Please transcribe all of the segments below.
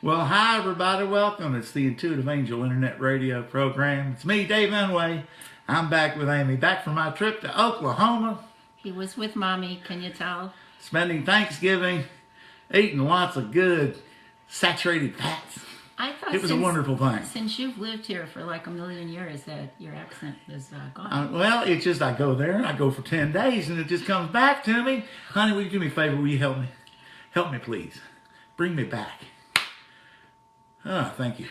Well, hi everybody, welcome. It's the Intuitive Angel Internet Radio program. It's me, Dave Enway. I'm back with Amy, back from my trip to Oklahoma. He was with Mommy, can you tell? Spending Thanksgiving, eating lots of good saturated fats. I thought It was a wonderful thing. Since you've lived here for like a million years, that your accent is gone. Well, it's just I go there and I go for 10 days and it just comes back to me. Honey, will you do me a favor? Will you help me? Help me, please. Bring me back. Oh, thank you.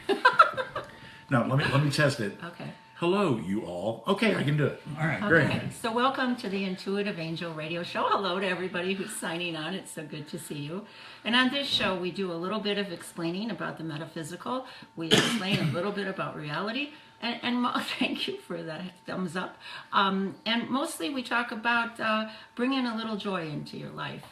No, let me test it. Okay. Hello, you all. Okay, I can do it. All right, Okay. great. So welcome to the Intuitive Angel Radio Show. Hello to everybody who's signing on. It's so good to see you. And on this show, we do a little bit of explaining about the metaphysical. We explain a little bit about reality. And thank you for that thumbs up. And mostly we talk about bringing a little joy into your life.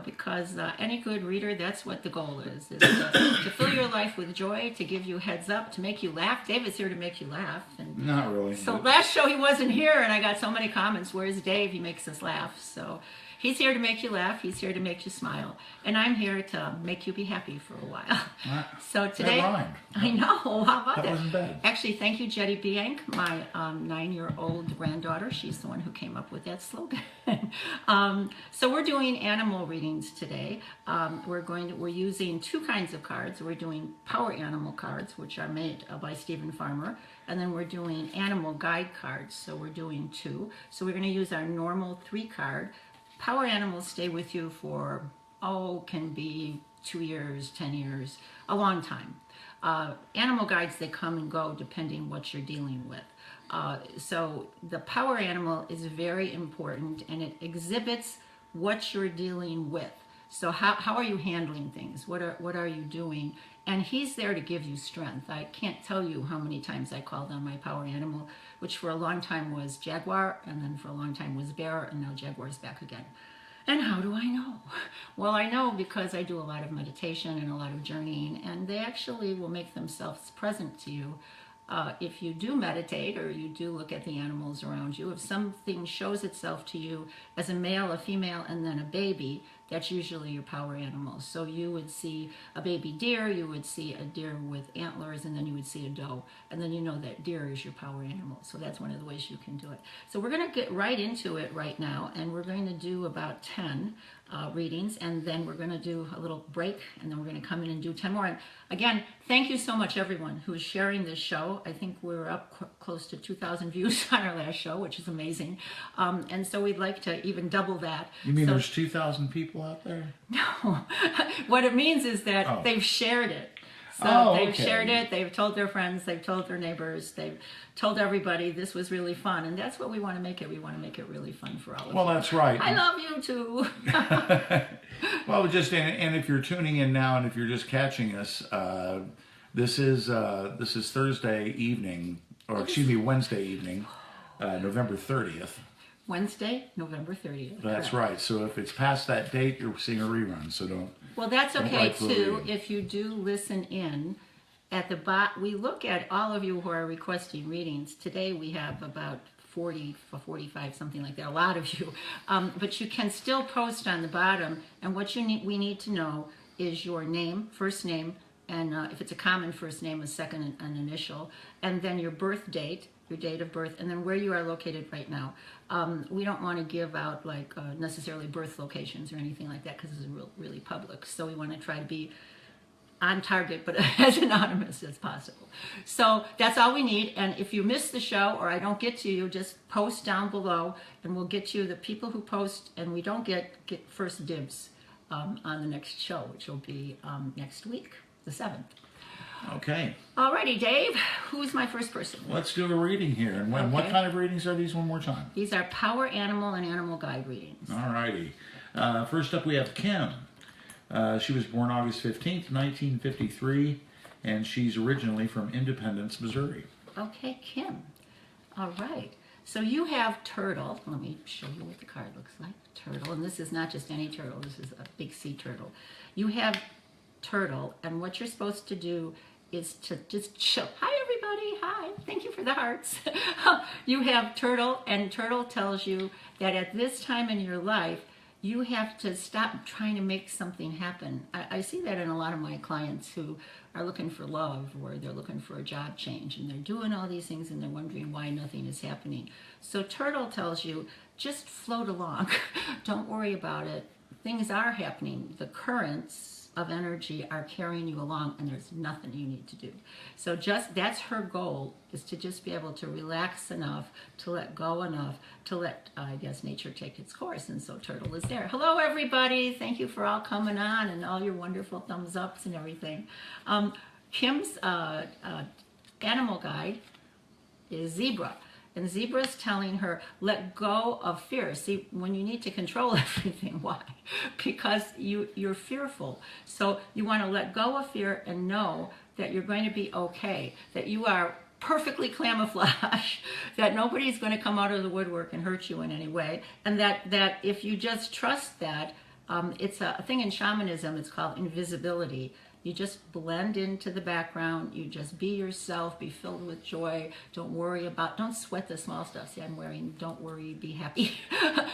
Because any good reader, that's what the goal is to fill your life with joy, to give you heads up, to make you laugh. David's here to make you laugh. And not really. So last show he wasn't here, and I got so many comments, where's Dave? He makes us laugh. So he's here to make you laugh. He's here to make you smile. And I'm here to make you be happy for a while. So today, that rhymed. I know. How about that? That wasn't bad. Actually, thank you, Amy Biank, my 9-year-old granddaughter. She's the one who came up with that slogan. So we're doing animal readings today. We're using two kinds of cards. We're doing power animal cards, which are made by Stephen Farmer, and then we're doing animal guide cards. So we're doing two. So we're going to use our normal 3 card. Power animals stay with you for, can be 2 years, 10 years, a long time. Animal guides, they come and go depending what you're dealing with. So the power animal is very important, and it exhibits what you're dealing with. So how are you handling things? What are you doing? And he's there to give you strength. I can't tell you how many times I called on my power animal, which for a long time was Jaguar, and then for a long time was Bear, and now Jaguar's back again. And how do I know? Well, I know because I do a lot of meditation and a lot of journeying, and they actually will make themselves present to you. If you do meditate or you do look at the animals around you, if something shows itself to you as a male, a female, and then a baby, that's usually your power animals. So you would see a baby deer, you would see a deer with antlers, and then you would see a doe. And then you know that deer is your power animal. So that's one of the ways you can do it. So we're going to get right into it right now, and we're going to do about 10 readings, and then we're going to do a little break, and then we're going to come in and do 10 more. And again, thank you so much, everyone who is sharing this show. I think we're up close to 2,000 views on our last show, which is amazing. And so we'd like to even double that. You mean there's 2,000 people out there? No. What it means is that they've shared it. So they've shared it, they've told their friends, they've told their neighbors, they've told everybody this was really fun. And that's what we want to make it. We want to make it really fun for all of you. Well, that's right. I love you too. Well, just and if you're tuning in now and if you're just catching us, this is Thursday evening, or excuse me, Wednesday evening, November 30th. Wednesday, November 30th. That's right. So if it's past that date, you're seeing a rerun. So don't. Well, that's okay like too. If you do listen in, at the we look at all of you who are requesting readings. Today we have about 40 or 45, something like that. A lot of you, but you can still post on the bottom. And what we need to know is your name, first name, and if it's a common first name, a second an initial, and then your birth date. Your date of birth, and then where you are located right now. We don't want to give out like necessarily birth locations or anything like that because it's really public. So we want to try to be on target, but as anonymous as possible. So that's all we need. And if you miss the show or I don't get to you, just post down below, and we'll get you the people who post, and we don't get first dibs on the next show, which will be next week, the 7th. Okay. Alrighty, Dave. Who's my first person? Let's do a reading here. And what kind of readings are these one more time? These are power animal and animal guide readings. Alrighty. First up we have Kim. She was born August 15th, 1953, and she's originally from Independence, Missouri. Okay, Kim. All right. So you have turtle. Let me show you what the card looks like. Turtle. And this is not just any turtle. This is a big sea turtle. You have turtle, and what you're supposed to do is to just chill. Hi, everybody. Hi. Thank you for the hearts. You have turtle, and turtle tells you that at this time in your life, you have to stop trying to make something happen. I see that in a lot of my clients who are looking for love, or they're looking for a job change, and they're doing all these things and they're wondering why nothing is happening. So Turtle tells you, just float along. Don't worry about it. Things are happening. The currents of energy are carrying you along, and there's nothing you need to do. So that's her goal, is to just be able to relax enough, to let go enough, to let, I guess, nature take its course. And so Turtle is there. Hello, everybody. Thank you for all coming on and all your wonderful thumbs ups and everything. Kim's animal guide is Zebra. And Zebra's telling her, let go of fear. See, when you need to control everything, why? Because you're fearful. So you want to let go of fear and know that you're going to be okay, that you are perfectly camouflaged, that nobody's going to come out of the woodwork and hurt you in any way, and that if you just trust that, it's a thing in shamanism, it's called invisibility. You just blend into the background. You just be yourself, be filled with joy. Don't sweat the small stuff. See, I'm wearing, don't worry, be happy.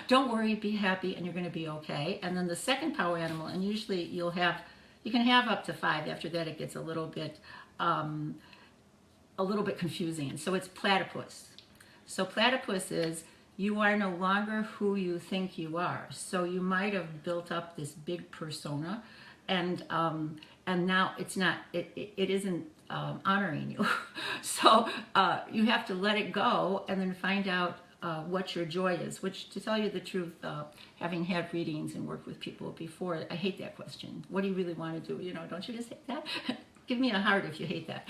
Don't worry, be happy, and you're going to be okay. And then the second power animal, and usually you can have up to 5. After that, it gets a little bit confusing. So it's platypus. So platypus is, you are no longer who you think you are. So you might have built up this big persona, and now it's not, it isn't honoring you. So you have to let it go and then find out what your joy is, which, to tell you the truth, having had readings and worked with people before, I hate that question. What do you really want to do? You know, don't you just hate that? Give me a heart if you hate that.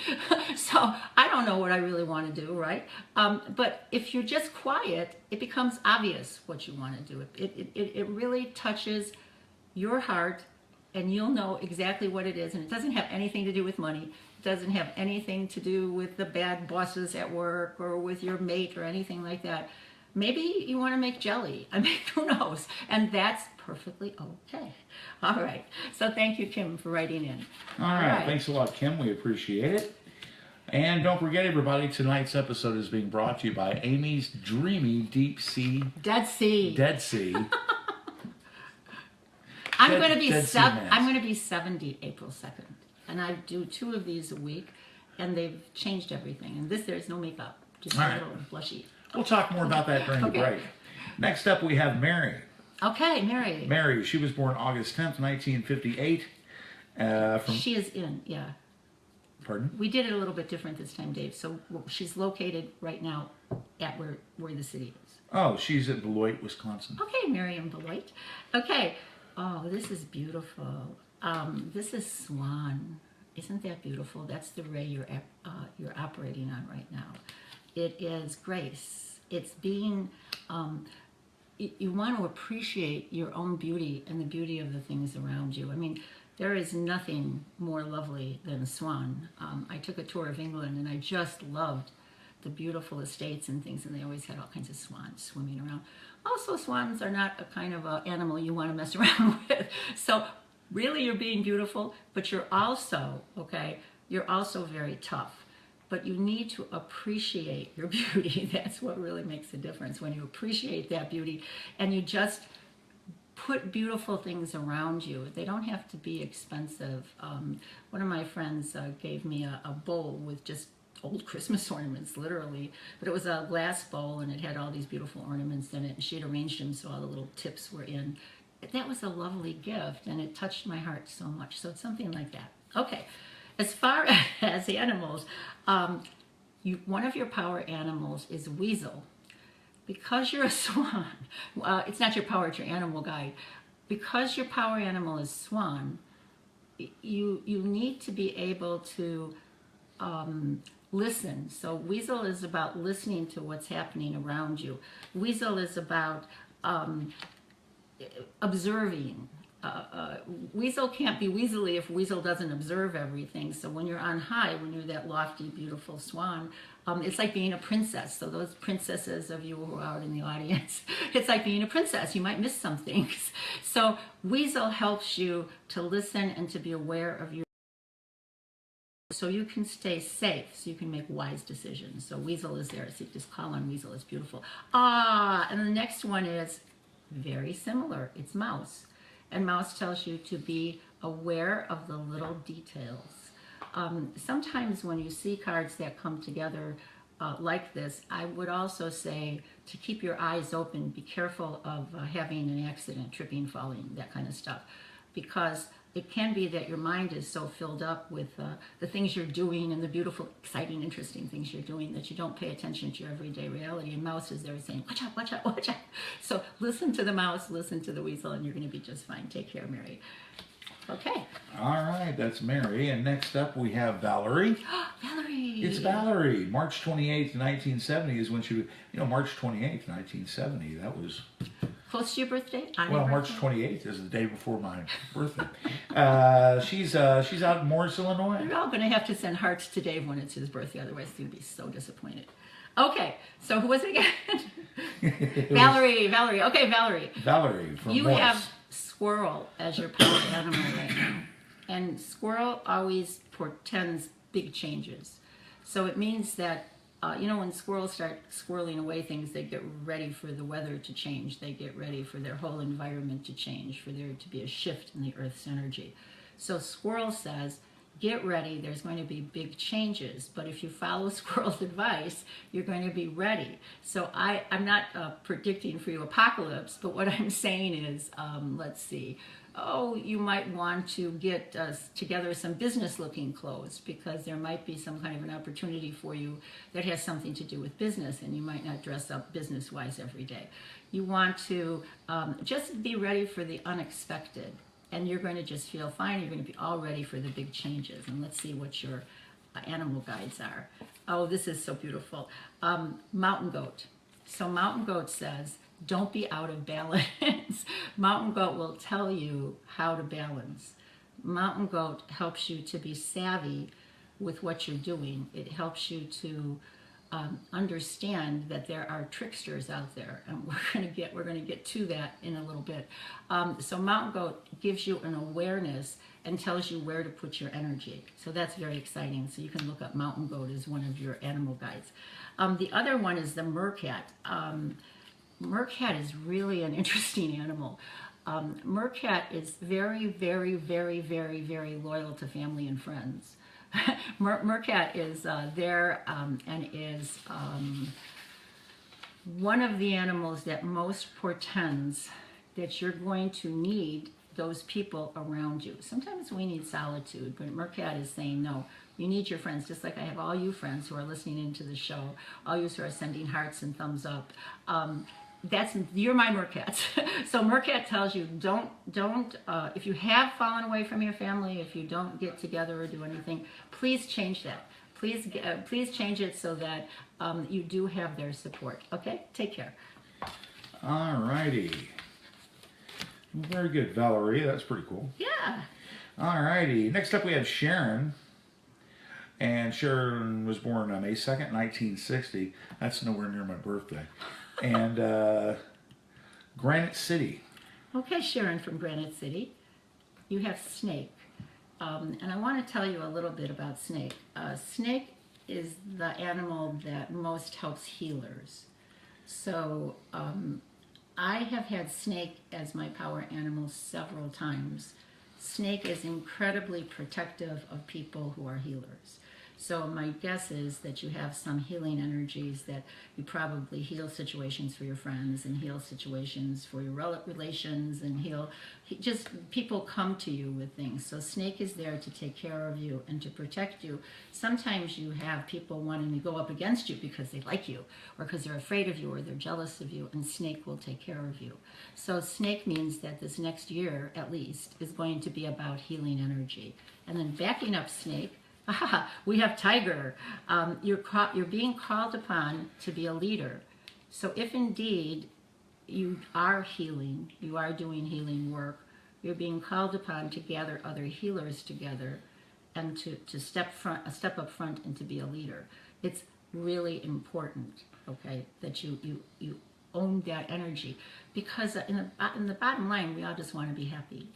So I don't know what I really want to do, right? But if you're just quiet, it becomes obvious what you want to do. It really touches your heart, and you'll know exactly what it is. And it doesn't have anything to do with money. It doesn't have anything to do with the bad bosses at work or with your mate or anything like that. Maybe you want to make jelly. I mean, who knows? And that's perfectly okay. All right. So thank you, Kim, for writing in. All right. Thanks a lot, Kim. We appreciate it. And don't forget, everybody, tonight's episode is being brought to you by Amy's Dreamy Deep Sea. Dead Sea. I'm going to be 70 April 2nd, and I do 2 of these a week, and they've changed everything. And there's no makeup, just a little blushy. We'll talk more about that during the break. Next up, we have Mary. Okay, Mary. Mary, she was born August 10th, 1958. She is in, yeah. Pardon? We did it a little bit different this time, Dave. So she's located right now at where the city is. Oh, she's at Beloit, Wisconsin. Okay, Mary in Beloit. Okay. Oh, this is beautiful. This is Swan. Isn't that beautiful? That's the ray you're operating on right now. It is grace. It's being, you want to appreciate your own beauty and the beauty of the things around you. I mean, there is nothing more lovely than a swan. I took a tour of England, and I just loved the beautiful estates and things, and they always had all kinds of swans swimming around. Also, swans are not a kind of animal you want to mess around with. So really, you're being beautiful, but you're also, you're also very tough. But you need to appreciate your beauty. That's what really makes a difference, when you appreciate that beauty and you just put beautiful things around you. They don't have to be expensive. One of my friends gave me a bowl with just old Christmas ornaments, literally, but it was a glass bowl, and it had all these beautiful ornaments in it, and she had arranged them so all the little tips were in. That was a lovely gift, and it touched my heart so much. So it's something like that. Okay, as far as animals, one of your power animals is weasel. Because you're a swan, it's not your power, it's your animal guide. Because your power animal is swan, you need to be able to listen. So weasel is about listening to what's happening around you. Weasel is about observing. Weasel can't be weaselly if weasel doesn't observe everything. So when you're on high, when you're that lofty, beautiful swan, it's like being a princess. So those princesses of you who are out in the audience, it's like being a princess. You might miss some things. So weasel helps you to listen and to be aware of your, so you can stay safe, so you can make wise decisions. So weasel is there. So you just call on weasel. It's beautiful. And the next one is Very similar. It's mouse. And mouse tells you to be aware of the little details. Sometimes when you see cards that come together like this, I would also say to keep your eyes open. Be careful of having an accident, tripping, falling, that kind of stuff. Because it can be that your mind is so filled up with the things you're doing and the beautiful, exciting, interesting things you're doing that you don't pay attention to your everyday reality. And mouse is there saying, watch out, watch out, watch out. So listen to the mouse, listen to the weasel, and you're going to be just fine. Take care, Mary. Okay. All right, that's Mary. And next up we have Valerie. Valerie. It's Valerie. March 28th, 1970 is when she, March 28th, 1970. That was... Close to your birthday? Well, March 28th is the day before my birthday. She's out in Morris, Illinois. You're all going to have to send hearts to Dave when it's his birthday, otherwise he's going to be so disappointed. Okay, so who was it again? Valerie. Okay, Valerie. Valerie from You Morris. have squirrel as your power animal right now. And squirrel always portends big changes. So it means that when squirrels start squirreling away things, they get ready for the weather to change. They get ready for their whole environment to change, for there to be a shift in the Earth's energy. So squirrel says, get ready, there's going to be big changes. But if you follow squirrel's advice, you're going to be ready. So I'm not predicting for you apocalypse, but what I'm saying is, let's see, you might want to get together some business-looking clothes because there might be some kind of an opportunity for you that has something to do with business, and you might not dress up business-wise every day. You want to just be ready for the unexpected, and you're going to just feel fine. You're going to be all ready for the big changes. And let's see what your animal guides are. Oh, this is so beautiful. Mountain goat. So mountain goat says, don't be out of balance. Mountain goat will tell you how to balance. Mountain goat helps you to be savvy with what you're doing. It helps you to understand that there are tricksters out there, and we're going to get to that in a little bit. So mountain goat gives you an awareness and tells you where to put your energy. So that's very exciting. So you can look up mountain goat as one of your animal guides. The other one is the meerkat. Meerkat is really an interesting animal. Meerkat is very, very, very, very, very loyal to family and friends. Meerkat is there and is one of the animals that most portends that you're going to need those people around you. Sometimes we need solitude, but Meerkat is saying, no, you need your friends, just like I have all you friends who are listening into the show, all you who are sending hearts and thumbs up. You're my Meerkat. So Meerkat tells you, don't if you have fallen away from your family, if you don't get together or do anything, please change that. Please change it so that you do have their support. Okay, take care. All righty. Very good, Valerie. That's pretty cool. Yeah. All righty. Next up we have Sharon. And Sharon was born on May 2nd, 1960. That's nowhere near my birthday. And Granite City. Okay, Sharon from Granite City. You have snake. And I want to tell you a little bit about snake. Snake is the animal that most helps healers. So I have had snake as my power animal several times. Snake is incredibly protective of people who are healers. So my guess is that you have some healing energies, that you probably heal situations for your friends and heal situations for your relations, and just people come to you with things. So snake is there to take care of you and to protect you. Sometimes you have people wanting to go up against you because they like you, or because they're afraid of you, or they're jealous of you, and snake will take care of you. So snake means that this next year, at least, is going to be about healing energy. And then backing up snake, we have tiger. You're being called upon to be a leader. So if indeed you are healing, you are doing healing work, you're being called upon to gather other healers together and to step up front and to be a leader. It's really important, okay, that you own that energy, because in the bottom line, we all just want to be happy.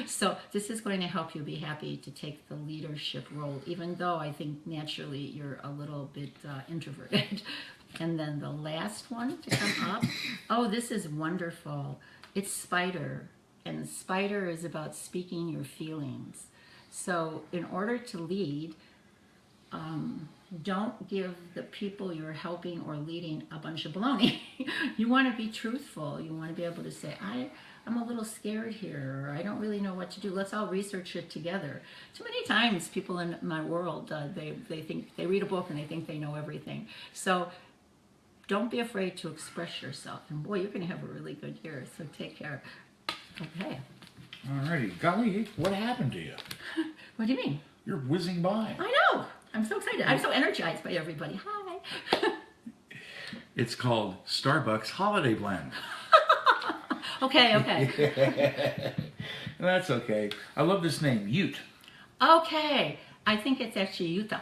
So this is going to help you be happy to take the leadership role, even though I think naturally you're a little bit introverted. And then the last one to come up, oh, this is wonderful. It's spider, and spider is about speaking your feelings. So in order to lead, don't give the people you're helping or leading a bunch of baloney. You want to be truthful. You want to be able to say, I'm a little scared here, or I don't really know what to do. Let's all research it together. Too many times people in my world, they think they read a book and they think they know everything. So don't be afraid to express yourself. And boy, you're going to have a really good year. So take care. Okay. Alrighty. Golly, what happened to you? What do you mean? You're whizzing by. I know. I'm so excited. I'm so energized by everybody. Hi. It's called Starbucks Holiday Blend. Okay. That's okay. I love this name, Ute. Okay. I think it's actually Utah.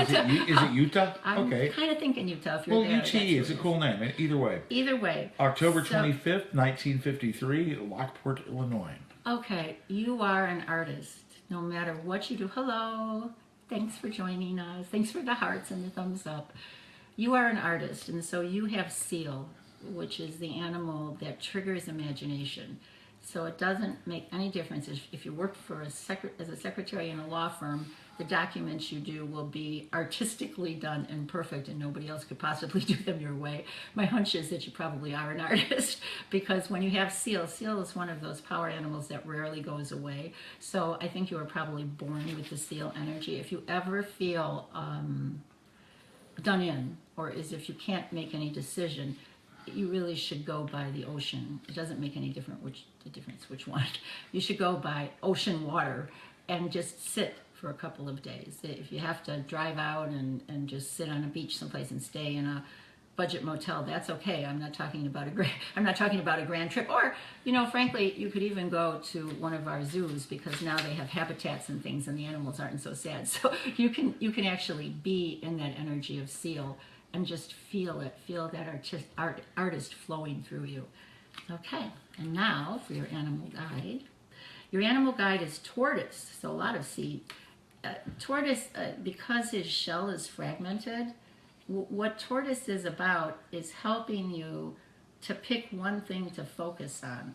Is it Utah? I'm Okay. kind of thinking Utah if you're Well, there. UT is a cool name. Either way. Either way. October So- 25th, 1953, Lockport, Illinois. Okay, you are an artist. No matter what you do. Hello. Thanks for joining us. Thanks for the hearts and the thumbs up. You are an artist, and so you have seal, which is the animal that triggers imagination. So it doesn't make any difference if you work for as a secretary in a law firm. The documents you do will be artistically done and perfect, and nobody else could possibly do them your way. My hunch is that you probably are an artist, because when you have seal is one of those power animals that rarely goes away. So I think you were probably born with the seal energy. If you ever feel done in, or as if you can't make any decision, you really should go by the ocean. It doesn't make any difference which one. You should go by ocean water and just sit for a couple of days. If you have to drive out and just sit on a beach someplace and stay in a budget motel, that's okay. I'm not talking about a grand trip. Or, frankly, you could even go to one of our zoos, because now they have habitats and things, and the animals aren't so sad. So you can actually be in that energy of seal and just feel that artist flowing through you. Okay, and now for your animal guide. Your animal guide is tortoise, so a lot of seed. Tortoise, because his shell is fragmented, what tortoise is about is helping you to pick one thing to focus on.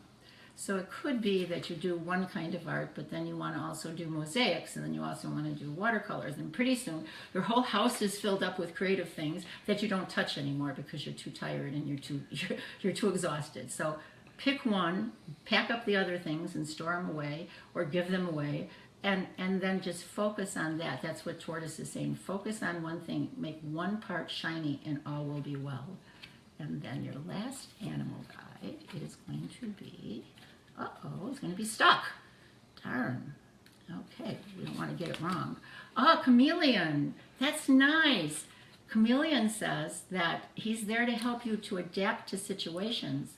So it could be that you do one kind of art, but then you want to also do mosaics, and then you also want to do watercolors, and pretty soon your whole house is filled up with creative things that you don't touch anymore because you're too tired and you're too exhausted. So pick one, pack up the other things and store them away or give them away, and then just focus on that. That's what tortoise is saying. Focus on one thing, make one part shiny, and all will be well. And then your last animal guide is going to be, it's going to be stuck. Darn. Okay, we don't want to get it wrong. Chameleon. That's nice. Chameleon says that he's there to help you to adapt to situations.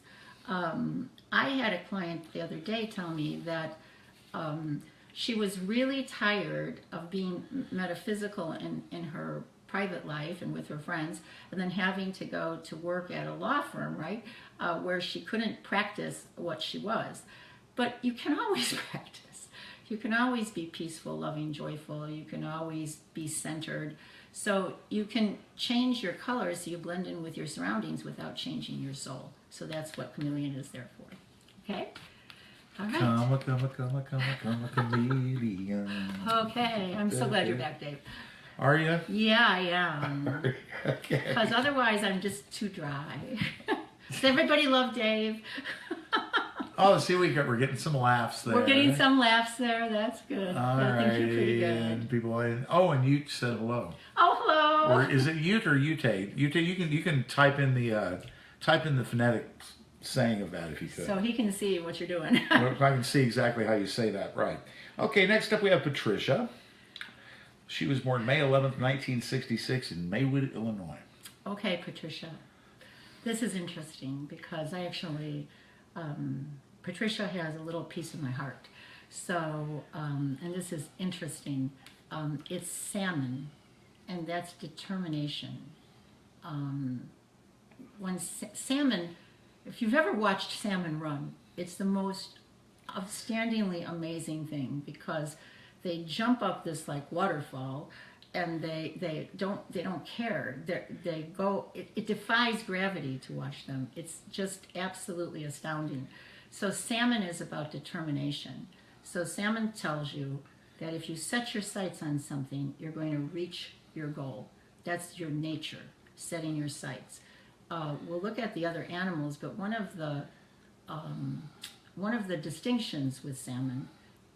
I had a client the other day tell me that she was really tired of being metaphysical in her private life and with her friends, and then having to go to work at a law firm, right, where she couldn't practice what she was. But you can always practice. You can always be peaceful, loving, joyful. You can always be centered. So you can change your colors so you blend in with your surroundings without changing your soul. So that's what chameleon is there for. Okay? All right. Come a chameleon. Okay. I'm so glad you're back, Dave. Are you? Yeah, I am. Okay. Because otherwise I'm just too dry. Does everybody love Dave? Oh, see, we're getting some laughs there. We're getting some laughs there. That's good. All I think you're right. pretty good. And people, and Ute said hello. Oh, hello. Or is it Ute or Ute? Ute, you can type in the phonetic saying of that if you could. So he can see what you're doing. If I can see exactly how you say that, right. Okay, next up we have Patricia. She was born May 11th, 1966 in Maywood, Illinois. Okay, Patricia. This is interesting because I actually, Patricia has a little piece of my heart. So, and this is interesting. It's salmon, and that's determination. When salmon, if you've ever watched salmon run, it's the most outstandingly amazing thing because they jump up this like waterfall, and they don't care. It defies gravity to watch them. It's just absolutely astounding. So salmon is about determination. So salmon tells you that if you set your sights on something, you're going to reach your goal. That's your nature, setting your sights. We'll look at the other animals, but one of the distinctions with salmon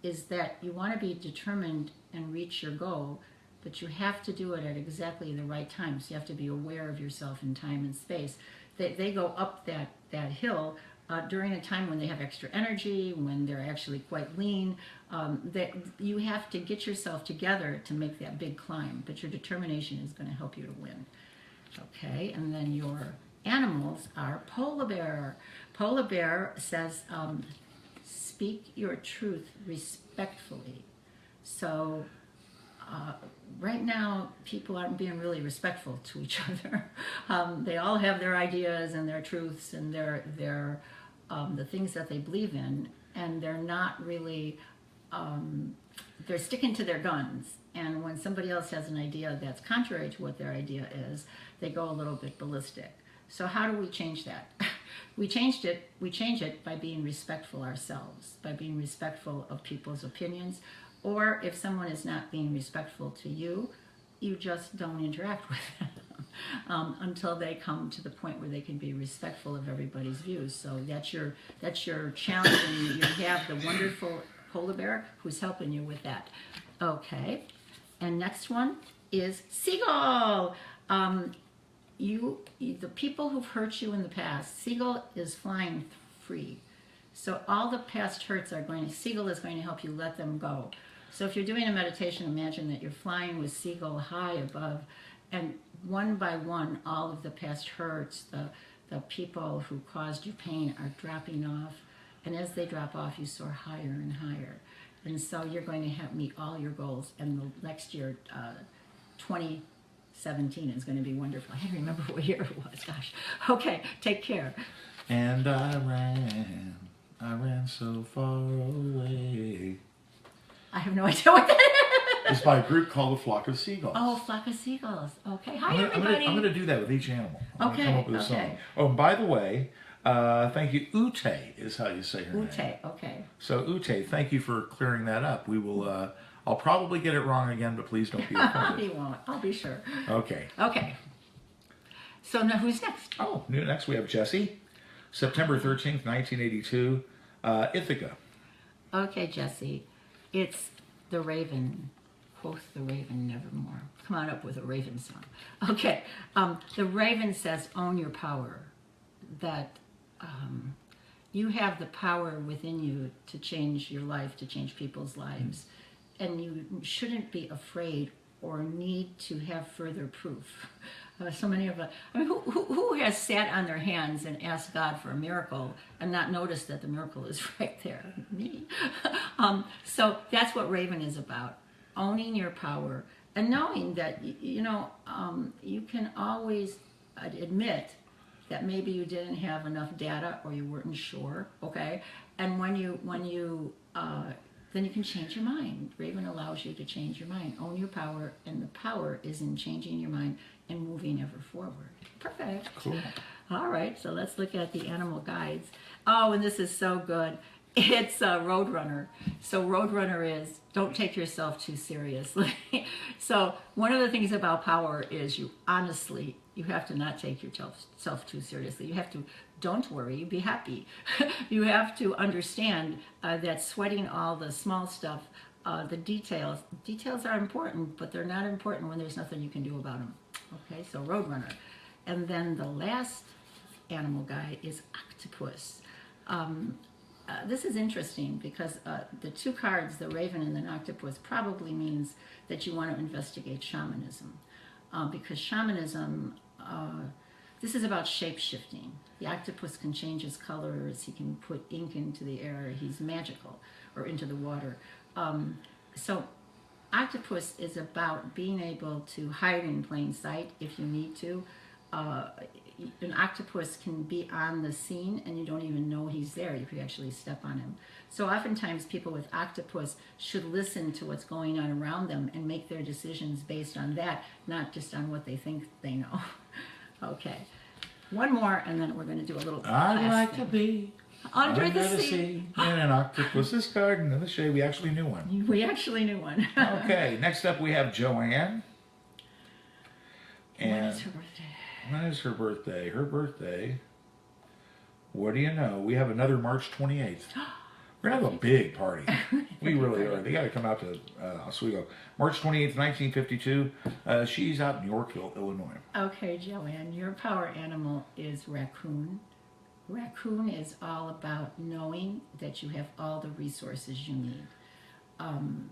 is that you want to be determined and reach your goal, but you have to do it at exactly the right time. So you have to be aware of yourself in time and space. They go up that hill during a time when they have extra energy, when they're actually quite lean. That you have to get yourself together to make that big climb, but your determination is going to help you to win. Okay, and then your animals are polar bear. Polar bear says, speak your truth respectfully. So right now, people aren't being really respectful to each other. They all have their ideas and their truths and their the things that they believe in, and they're not really, they're sticking to their guns. And when somebody else has an idea that's contrary to what their idea is, they go a little bit ballistic. So how do we change that? We change it by being respectful ourselves, by being respectful of people's opinions. Or if someone is not being respectful to you, you just don't interact with them until they come to the point where they can be respectful of everybody's views. So that's your challenge, and you have the wonderful polar bear who's helping you with that. Okay, and next one is seagull. The people who've hurt you in the past, seagull is flying free. So all the past hurts seagull is going to help you let them go. So if you're doing a meditation, imagine that you're flying with seagull high above, and one by one, all of the past hurts, the people who caused you pain are dropping off. And as they drop off, you soar higher and higher. And so you're going to meet all your goals. And the next year, 2017 is going to be wonderful. I can't remember what year it was. Gosh. Okay, take care. And I ran so far away. I have no idea what that is. It's by a group called the Flock of Seagulls. Oh, Flock of Seagulls. Okay. Hi, everybody. I'm going to do that with each animal. I'm going to come up with a song. Okay. Oh, and by the way, thank you. Ute is how you say her name. Ute, okay. So Ute, thank you for clearing that up. We will. I'll probably get it wrong again, but please don't be offended. You won't. I'll be sure. Okay. Okay. So now who's next? Oh, next we have Jesse. September 13th, 1982, Ithaca. Okay, Jesse. It's the raven. Quoth the raven nevermore. Come on up with a raven song. Okay. The raven says, own your power. That you have the power within you to change your life, to change people's lives. And you shouldn't be afraid or need to have further proof. So many of us, I mean, who has sat on their hands and asked God for a miracle and not noticed that the miracle is right there? Me. So that's what Raven is about. Owning your power and knowing that, you can always admit that maybe you didn't have enough data or you weren't sure, okay? And when you then you can change your mind. Raven allows you to change your mind. Own your power, and the power is in changing your mind and moving ever forward. Perfect. Cool. All right, so let's look at the animal guides. Oh, and this is so good. It's Roadrunner. So Roadrunner is, don't take yourself too seriously. So one of the things about power is you have to not take yourself too seriously. You have to, don't worry, be happy. You have to understand that sweating all the small stuff, the details are important, but they're not important when there's nothing you can do about them. Okay, so Roadrunner. And then the last animal guide is Octopus. This is interesting because the two cards, the Raven and the Octopus, probably means that you want to investigate shamanism. Because shamanism, this is about shape-shifting. The octopus can change his colors, he can put ink into the air, he's magical, or into the water. So octopus is about being able to hide in plain sight if you need to. An octopus can be on the scene and you don't even know he's there. You could actually step on him. So oftentimes people with octopus should listen to what's going on around them and make their decisions based on that, not just on what they think they know. Okay. One more and then we're going to do a little I'd like thing. to be Under the sea. In an octopus's garden in the shade. We actually knew one. We actually knew one. Okay, next up we have Joanne. When And is her birthday? when is her birthday? Her birthday, what do you know? We have another March 28th. We're going to have a big party. We really are. They got to come out to Oswego. March 28th, 1952. She's out in Yorkville, Illinois. Okay, Joanne, your power animal is raccoon. Raccoon is all about knowing that you have all the resources you need.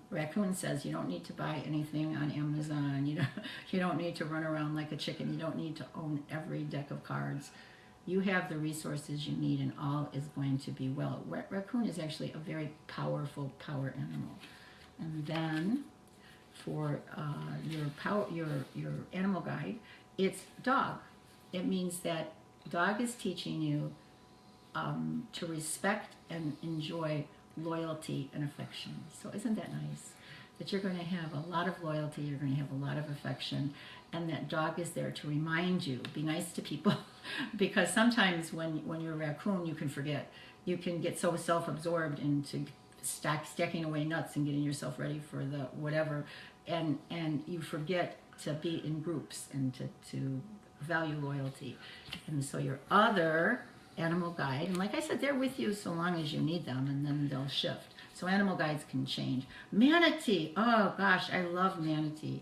Raccoon says you don't need to buy anything on Amazon. You don't need to run around like a chicken. You don't need to own every deck of cards. You have the resources you need, and all is going to be well. Raccoon is actually a very powerful power animal. And then for your animal guide, it's dog. It means that dog is teaching you to respect and enjoy loyalty and affection. So isn't that nice? That you're going to have a lot of loyalty, you're going to have a lot of affection, and that dog is there to remind you, be nice to people, because sometimes when you're a raccoon, you can forget. You can get so self-absorbed into stacking away nuts and getting yourself ready for the whatever, and you forget to be in groups and to value loyalty. And so your other animal guide, and like I said, they're with you so long as you need them, and then they'll shift. So animal guides can change. Manatee, oh gosh, I love manatee.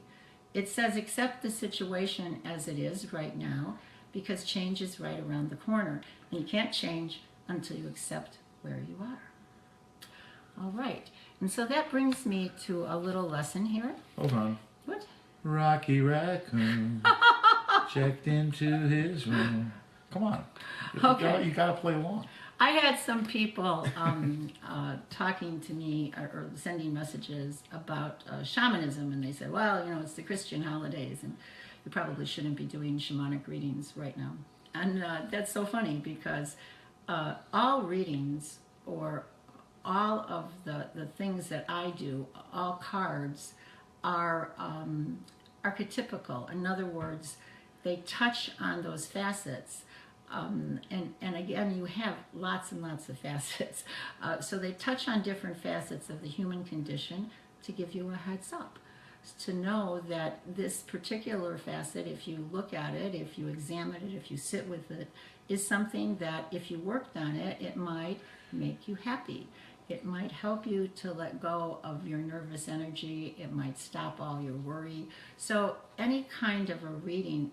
It says accept the situation as it is right now, because change is right around the corner. And you can't change until you accept where you are. All right, and so that brings me to a little lesson here. Hold on. What? Rocky Raccoon checked into his room. Come on. Okay. You got to play along. I had some people talking to me or sending messages about shamanism, and they said, well, it's the Christian holidays, and you probably shouldn't be doing shamanic readings right now. And that's so funny, because all readings, or all of the things that I do, all cards, are archetypical. In other words, they touch on those facets. And again, you have lots and lots of facets. So they touch on different facets of the human condition to give you a heads up, to know that this particular facet, if you look at it, if you examine it, if you sit with it, is something that if you worked on it, it might make you happy. It might help you to let go of your nervous energy. It might stop all your worry. So any kind of a reading,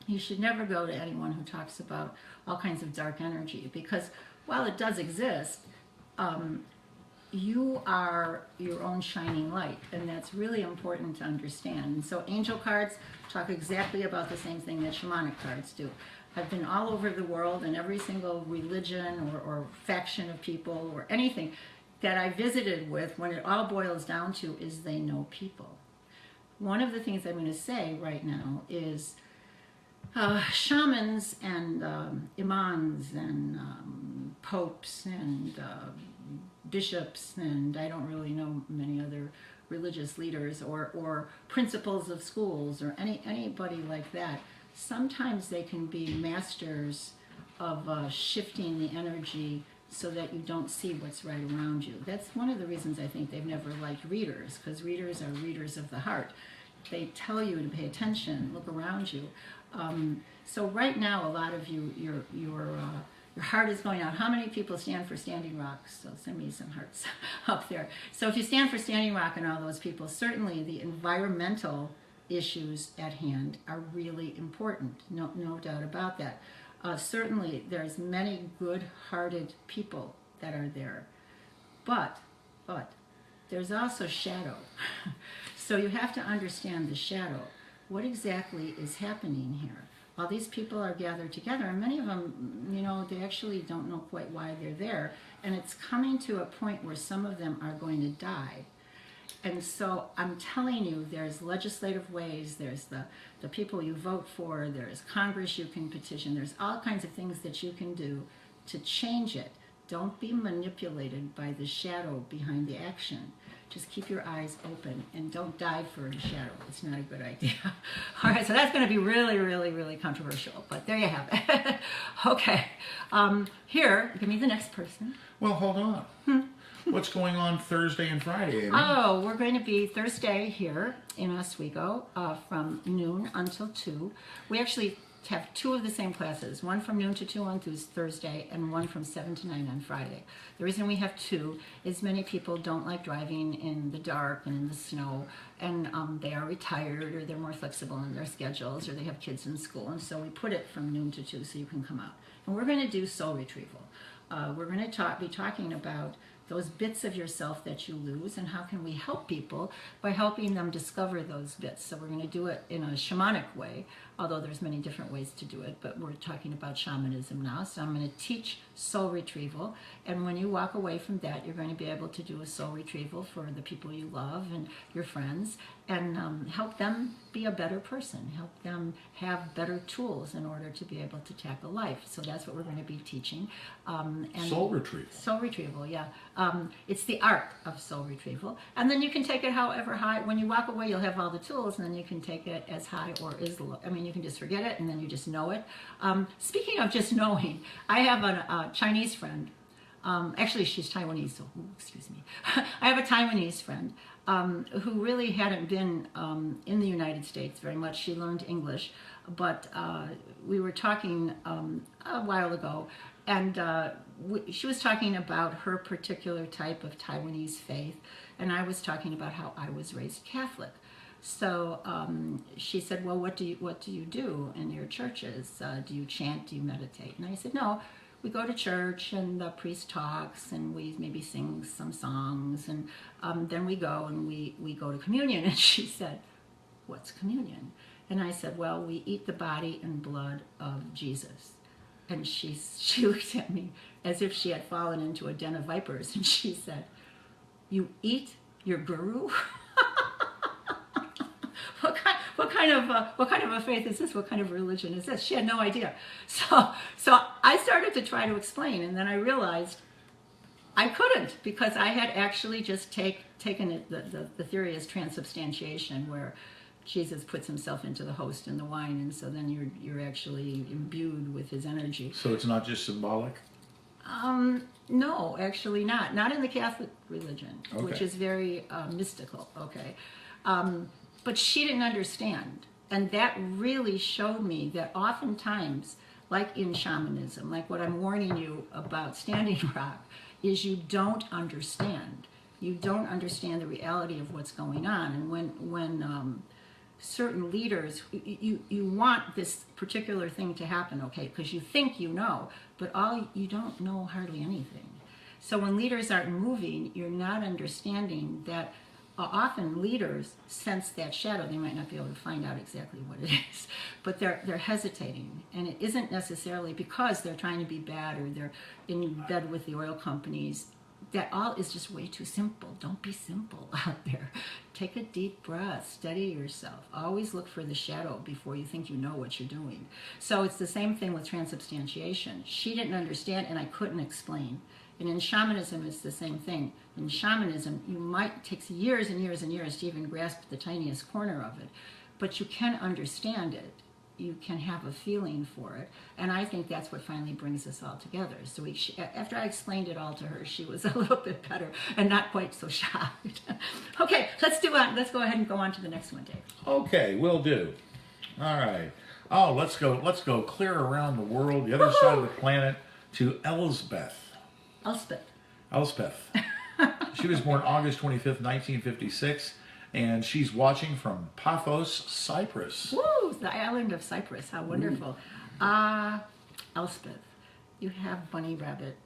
you should never go to anyone who talks about all kinds of dark energy, because while it does exist, you are your own shining light, and that's really important to understand. And so angel cards talk exactly about the same thing that shamanic cards do. I've been all over the world, and every single religion or faction of people or anything that I visited with, when it all boils down to, is they know people. One of the things I'm going to say right now is shamans and imams and popes and bishops, and I don't really know many other religious leaders, or principals of schools, or anybody like that. Sometimes they can be masters of shifting the energy so that you don't see what's right around you. That's one of the reasons I think they've never liked readers, because readers are readers of the heart. They tell you to pay attention, look around you. So right now, a lot of you, your heart is going out. How many people stand for Standing Rock? So send me some hearts up there. So if you stand for Standing Rock and all those people, certainly the environmental issues at hand are really important. No doubt about that. Certainly there's many good-hearted people that are there. But there's also shadow. So you have to understand the shadow. What exactly is happening here? All these people are gathered together, and many of them, they actually don't know quite why they're there. And it's coming to a point where some of them are going to die. And so I'm telling you, there's legislative ways, there's the people you vote for, there's Congress you can petition, there's all kinds of things that you can do to change it. Don't be manipulated by the shadow behind the action. just keep your eyes open and don't dive for a shadow. It's not a good idea. All right, so that's going to be really, really, really controversial, but there you have it. Okay, here, give me the next person. Well, hold on. What's going on Thursday and Friday, Amy? Oh, we're going to be Thursday here in Oswego from noon until 2. We actually have 2 of the same classes, one from noon to 2 on Thursday and one from 7 to 9 on Friday. The reason we have 2 is many people don't like driving in the dark and in the snow, and they are retired or they're more flexible in their schedules or they have kids in school, and so we put it from noon to 2 so you can come out. And we're going to do soul retrieval. We're going to be talking about those bits of yourself that you lose, and how can we help people by helping them discover those bits. So we're going to do it in a shamanic way, although there's many different ways to do it, but we're talking about shamanism now. So I'm going to teach soul retrieval, and when you walk away from that, you're going to be able to do a soul retrieval for the people you love and your friends, and help them be a better person, help them have better tools in order to be able to tackle life. So that's what we're going to be teaching. And Soul retrieval. Soul retrieval, yeah. It's the art of soul retrieval. And then you can take it however high. When you walk away, you'll have all the tools, and then you can take it as high or as low. I mean, you can just forget it, and then you just know it. Speaking of just knowing, I have a Chinese friend. Actually, she's Taiwanese, so excuse me. I have a Taiwanese friend who really hadn't been in the United States very much. She learned English, but we were talking a while ago, and she was talking about her particular type of Taiwanese faith, and I was talking about how I was raised Catholic. So she said, well, what do you do in your churches? Do you chant? Do you meditate? And I said, no. We go to church, and the priest talks, and we maybe sing some songs, and then we go and we go to communion. And she said, what's communion? And I said, well, we eat the body and blood of Jesus. And she looked at me as if she had fallen into a den of vipers, and she said, you eat your guru? What kind of a faith is this? What kind of religion is this? She had no idea. So I started to try to explain, and then I realized I couldn't, because I had actually just taken it, the theory is transubstantiation, where Jesus puts himself into the host and the wine, and so then you're actually imbued with his energy. So it's not just symbolic? No, actually not. Not in the Catholic religion, Okay. which is very mystical. Okay. But she didn't understand. And that really showed me that oftentimes, like in shamanism, like what I'm warning you about Standing Rock, is you don't understand. You don't understand the reality of what's going on. And when certain leaders, you want this particular thing to happen, okay, because you think you know, but you don't know hardly anything. So when leaders aren't moving, you're not understanding that often leaders sense that shadow. They might not be able to find out exactly what it is, but they're hesitating. And it isn't necessarily because they're trying to be bad or they're in bed with the oil companies. That all is just way too simple. Don't be simple out there. Take a deep breath, steady yourself. Always look for the shadow before you think you know what you're doing. So it's the same thing with transubstantiation. She didn't understand, and I couldn't explain. And in shamanism, it's the same thing. In shamanism, it takes years and years and years to even grasp the tiniest corner of it, but you can understand it. You can have a feeling for it, and I think that's what finally brings us all together. So after I explained it all to her, she was a little bit better and not quite so shocked. Okay, let's go ahead and go on to the next one, Dave. Okay, will do. All right. Oh, let's go clear around the world, the other side of the planet, to Elsbeth. Elspeth. She was born August 25th, 1956, and she's watching from Paphos, Cyprus. Woo! The island of Cyprus. How wonderful. Elspeth, you have bunny rabbit.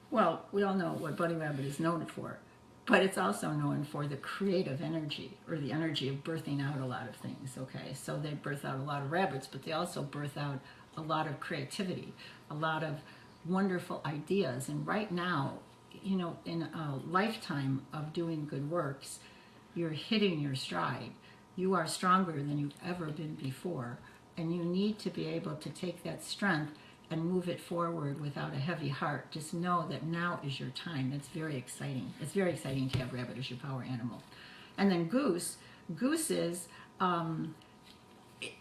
Well, we all know what bunny rabbit is known for, but it's also known for the creative energy, or the energy of birthing out a lot of things, okay? So they birth out a lot of rabbits, but they also birth out a lot of creativity, a lot of wonderful ideas. And right now, you know, in a lifetime of doing good works, you're hitting your stride. You are stronger than you've ever been before, and you need to be able to take that strength and move it forward without a heavy heart. Just know that now is your time. It's very exciting. It's very exciting to have rabbit as your power animal. And then goose. Goose is,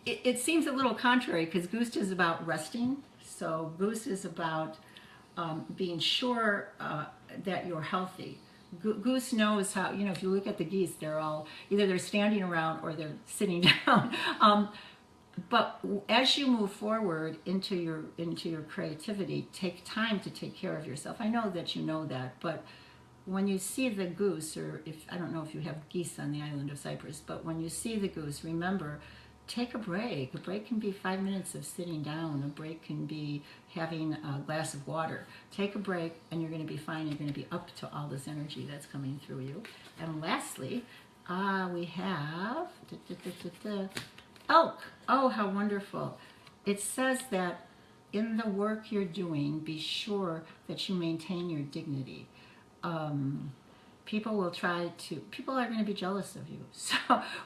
it seems a little contrary because goose is about resting. So goose is about being sure that you're healthy. Goose knows how, you know, if you look at the geese, they're all, either they're standing around or they're sitting down. But as you move forward into your creativity, take time to take care of yourself. I know that you know that, but when you see the goose, or if I don't know if you have geese on the island of Cyprus, but when you see the goose, remember, take a break. A break can be 5 minutes of sitting down. A break can be having a glass of water. Take a break and you're going to be fine. You're going to be up to all this energy that's coming through you. And lastly, we have elk. Oh, how wonderful. It says that in the work you're doing, be sure that you maintain your dignity. People are going to be jealous of you. So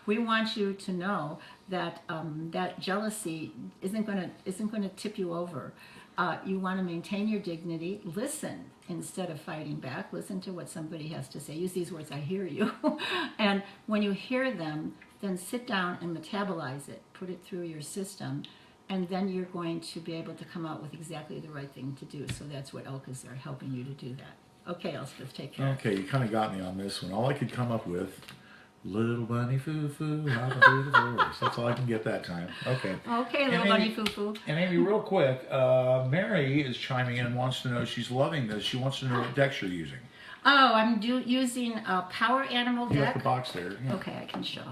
we want you to know that that jealousy isn't going to tip you over. You want to maintain your dignity. Listen instead of fighting back. Listen to what somebody has to say. Use these words, I hear you. And when you hear them, then sit down and metabolize it. Put it through your system. And then you're going to be able to come out with exactly the right thing to do. So that's what elk is there, helping you to do that. Okay, Elspeth, take care. Okay, you kind of got me on this one. All I could come up with, little bunny foo-foo, hopping through the forest. That's all I can get that time. Okay. Okay, little bunny foo-foo. And Amy, real quick, Mary is chiming in and wants to know, she's loving this. She wants to know what decks you're using. Oh, I'm using a Power Animal deck. You got the box there. Yeah. Okay, I can show.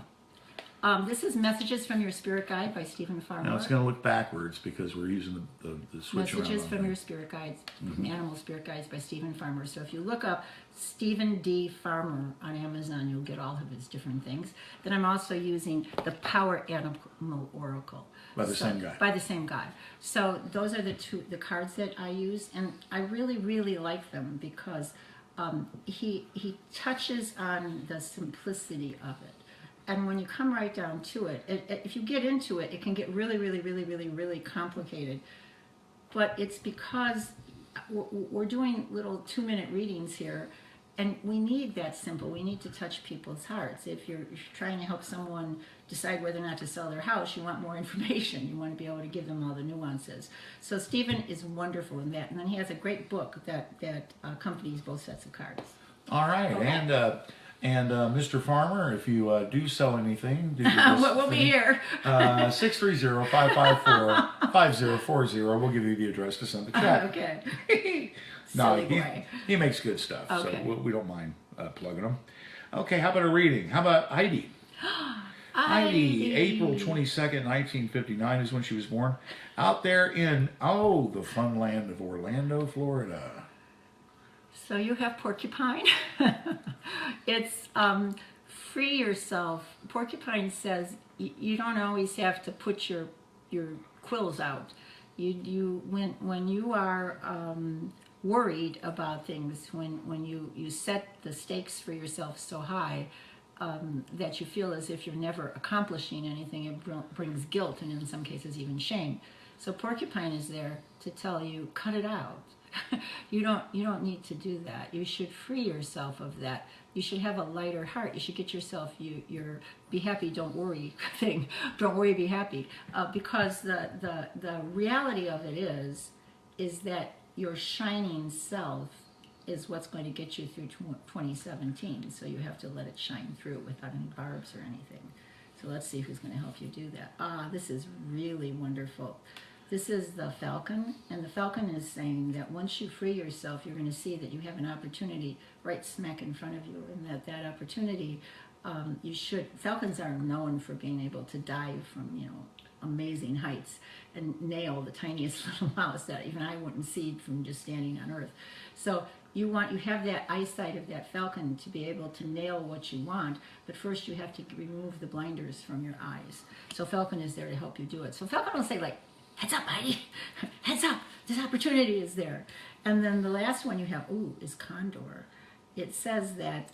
This is Messages from Your Spirit Guide by Stephen Farmer. Now it's going to look backwards because we're using the switch Messages around. from Your Spirit Guides, Animal Spirit Guides by Stephen Farmer. So if you look up Stephen D. Farmer on Amazon, you'll get all of his different things. Then I'm also using the Power Animal Oracle. By the same guy. By the same guy. So those are the cards that I use, and I really, really like them because he touches on the simplicity of it. And when you come right down to it, if you get into it, it can get really, really, really, really, really complicated. But it's because we're doing little 2-minute readings here, and we need that simple. We need to touch people's hearts. If you're trying to help someone decide whether or not to sell their house, you want more information. You want to be able to give them all the nuances. So Stephen is wonderful in that. And then he has a great book that accompanies both sets of cards. All right. Okay. And Mr. Farmer, if you do sell anything, do this we'll be here. 630-554-5040. We'll give you the address to send the check. Okay. No, he makes good stuff, okay. So we don't mind plugging them. Okay, how about a reading? How about Heidi? Heidi, April 22nd, 1959 is when she was born. Out there in, the fun land of Orlando, Florida. So you have porcupine. It's free yourself. Porcupine says you don't always have to put your quills out. When you are worried about things, when you set the stakes for yourself so high that you feel as if you're never accomplishing anything, it brings guilt and in some cases even shame. So porcupine is there to tell you, cut it out. You don't need to do that. You should free yourself of that. You should have a lighter heart. You should get yourself your be happy, don't worry thing. Don't worry, be happy. Because the reality of it is that your shining self is what's going to get you through 2017. So you have to let it shine through without any barbs or anything. So let's see who's going to help you do that. This is really wonderful. This is the falcon, and the falcon is saying that once you free yourself, you're going to see that you have an opportunity right smack in front of you, and that opportunity, falcons are known for being able to dive from, amazing heights and nail the tiniest little mouse that even I wouldn't see from just standing on Earth. So you have that eyesight of that falcon to be able to nail what you want, but first you have to remove the blinders from your eyes. So falcon is there to help you do it. So falcon will say, like, heads up, Heidi. Heads up. This opportunity is there. And then the last one you have, is condor. It says that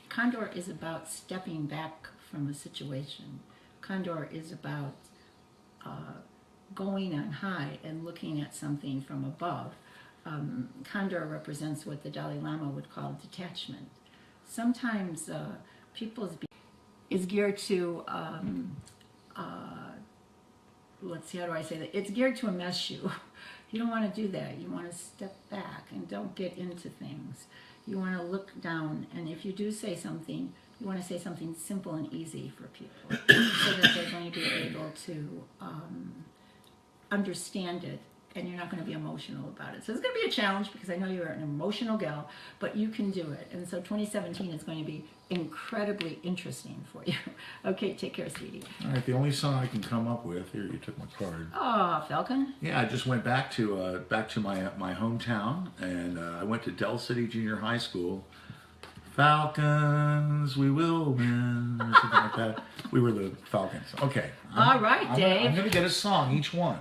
condor is about stepping back from a situation. Condor is about going on high and looking at something from above. Condor represents what the Dalai Lama would call detachment. Sometimes people's is geared to, let's see, how do I say that? It's geared to enmesh you. You don't want to do that. You want to step back and don't get into things. You want to look down, and if you do say something, you want to say something simple and easy for people so that they're going to be able to understand it, and you're not going to be emotional about it. So it's going to be a challenge because I know you're an emotional gal, but you can do it. And so 2017 is going to be incredibly interesting for you. Okay, take care, sweetie. All right, the only song I can come up with, here, you took my card. Oh, Falcon? Yeah, I just went back to my hometown, and I went to Dell City Junior High School. Falcons, we will win, or something like that. We were the Falcons. Okay. All right, Dave. I'm going to get a song, each one.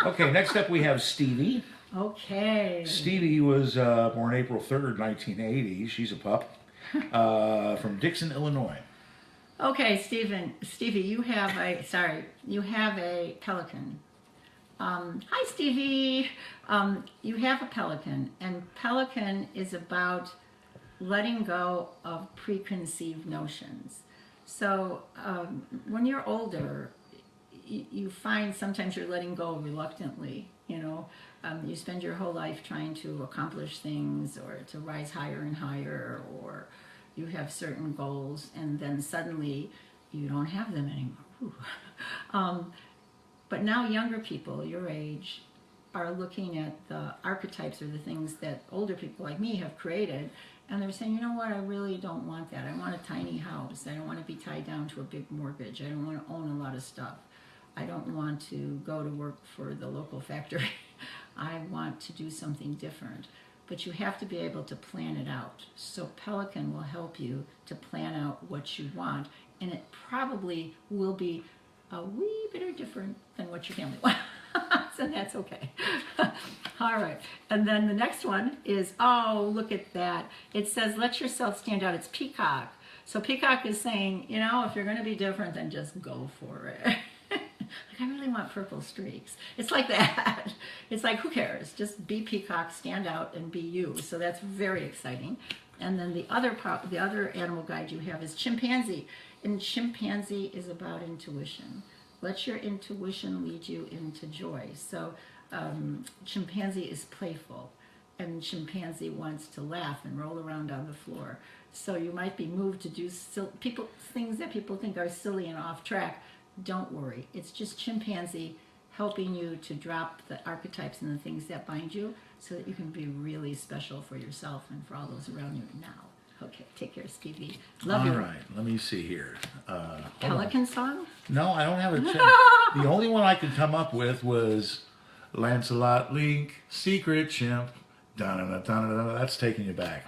Okay, next up we have Stevie. Okay. Stevie was born April 3rd, 1980. She's a pup. From Dixon, Illinois. Okay, Stevie, you have a pelican. Hi, Stevie. You have a pelican, and pelican is about letting go of preconceived notions. So when you're older, you find sometimes you're letting go reluctantly. You spend your whole life trying to accomplish things or to rise higher and higher, or you have certain goals, and then suddenly you don't have them anymore. But now younger people your age are looking at the archetypes or the things that older people like me have created, and they're saying, you know what, I really don't want that. I want a tiny house. I don't want to be tied down to a big mortgage. I don't want to own a lot of stuff. I don't want to go to work for the local factory. I want to do something different. But you have to be able to plan it out. So Pelican will help you to plan out what you want, and it probably will be a wee bit different than what your family wants. So that's okay. All right. And then the next one is, oh, look at that. It says, let yourself stand out. It's Peacock. So Peacock is saying, if you're going to be different, then just go for it. Like, I really want purple streaks. It's like that. It's like, who cares? Just be Peacock, stand out, and be you. So that's very exciting. And then the other animal guide you have is Chimpanzee. And Chimpanzee is about intuition. Let your intuition lead you into joy. So Chimpanzee is playful, and Chimpanzee wants to laugh and roll around on the floor. So you might be moved to do things that people think are silly and off track. Don't worry. It's just Chimpanzee helping you to drop the archetypes and the things that bind you so that you can be really special for yourself and for all those around you now. Okay, take care, Stevie. Love you. All right, let me see here. Pelican song? No, I don't have a The only one I could come up with was Lancelot Link, Secret Chimp. Da-da-da-da-da-da. That's taking you back.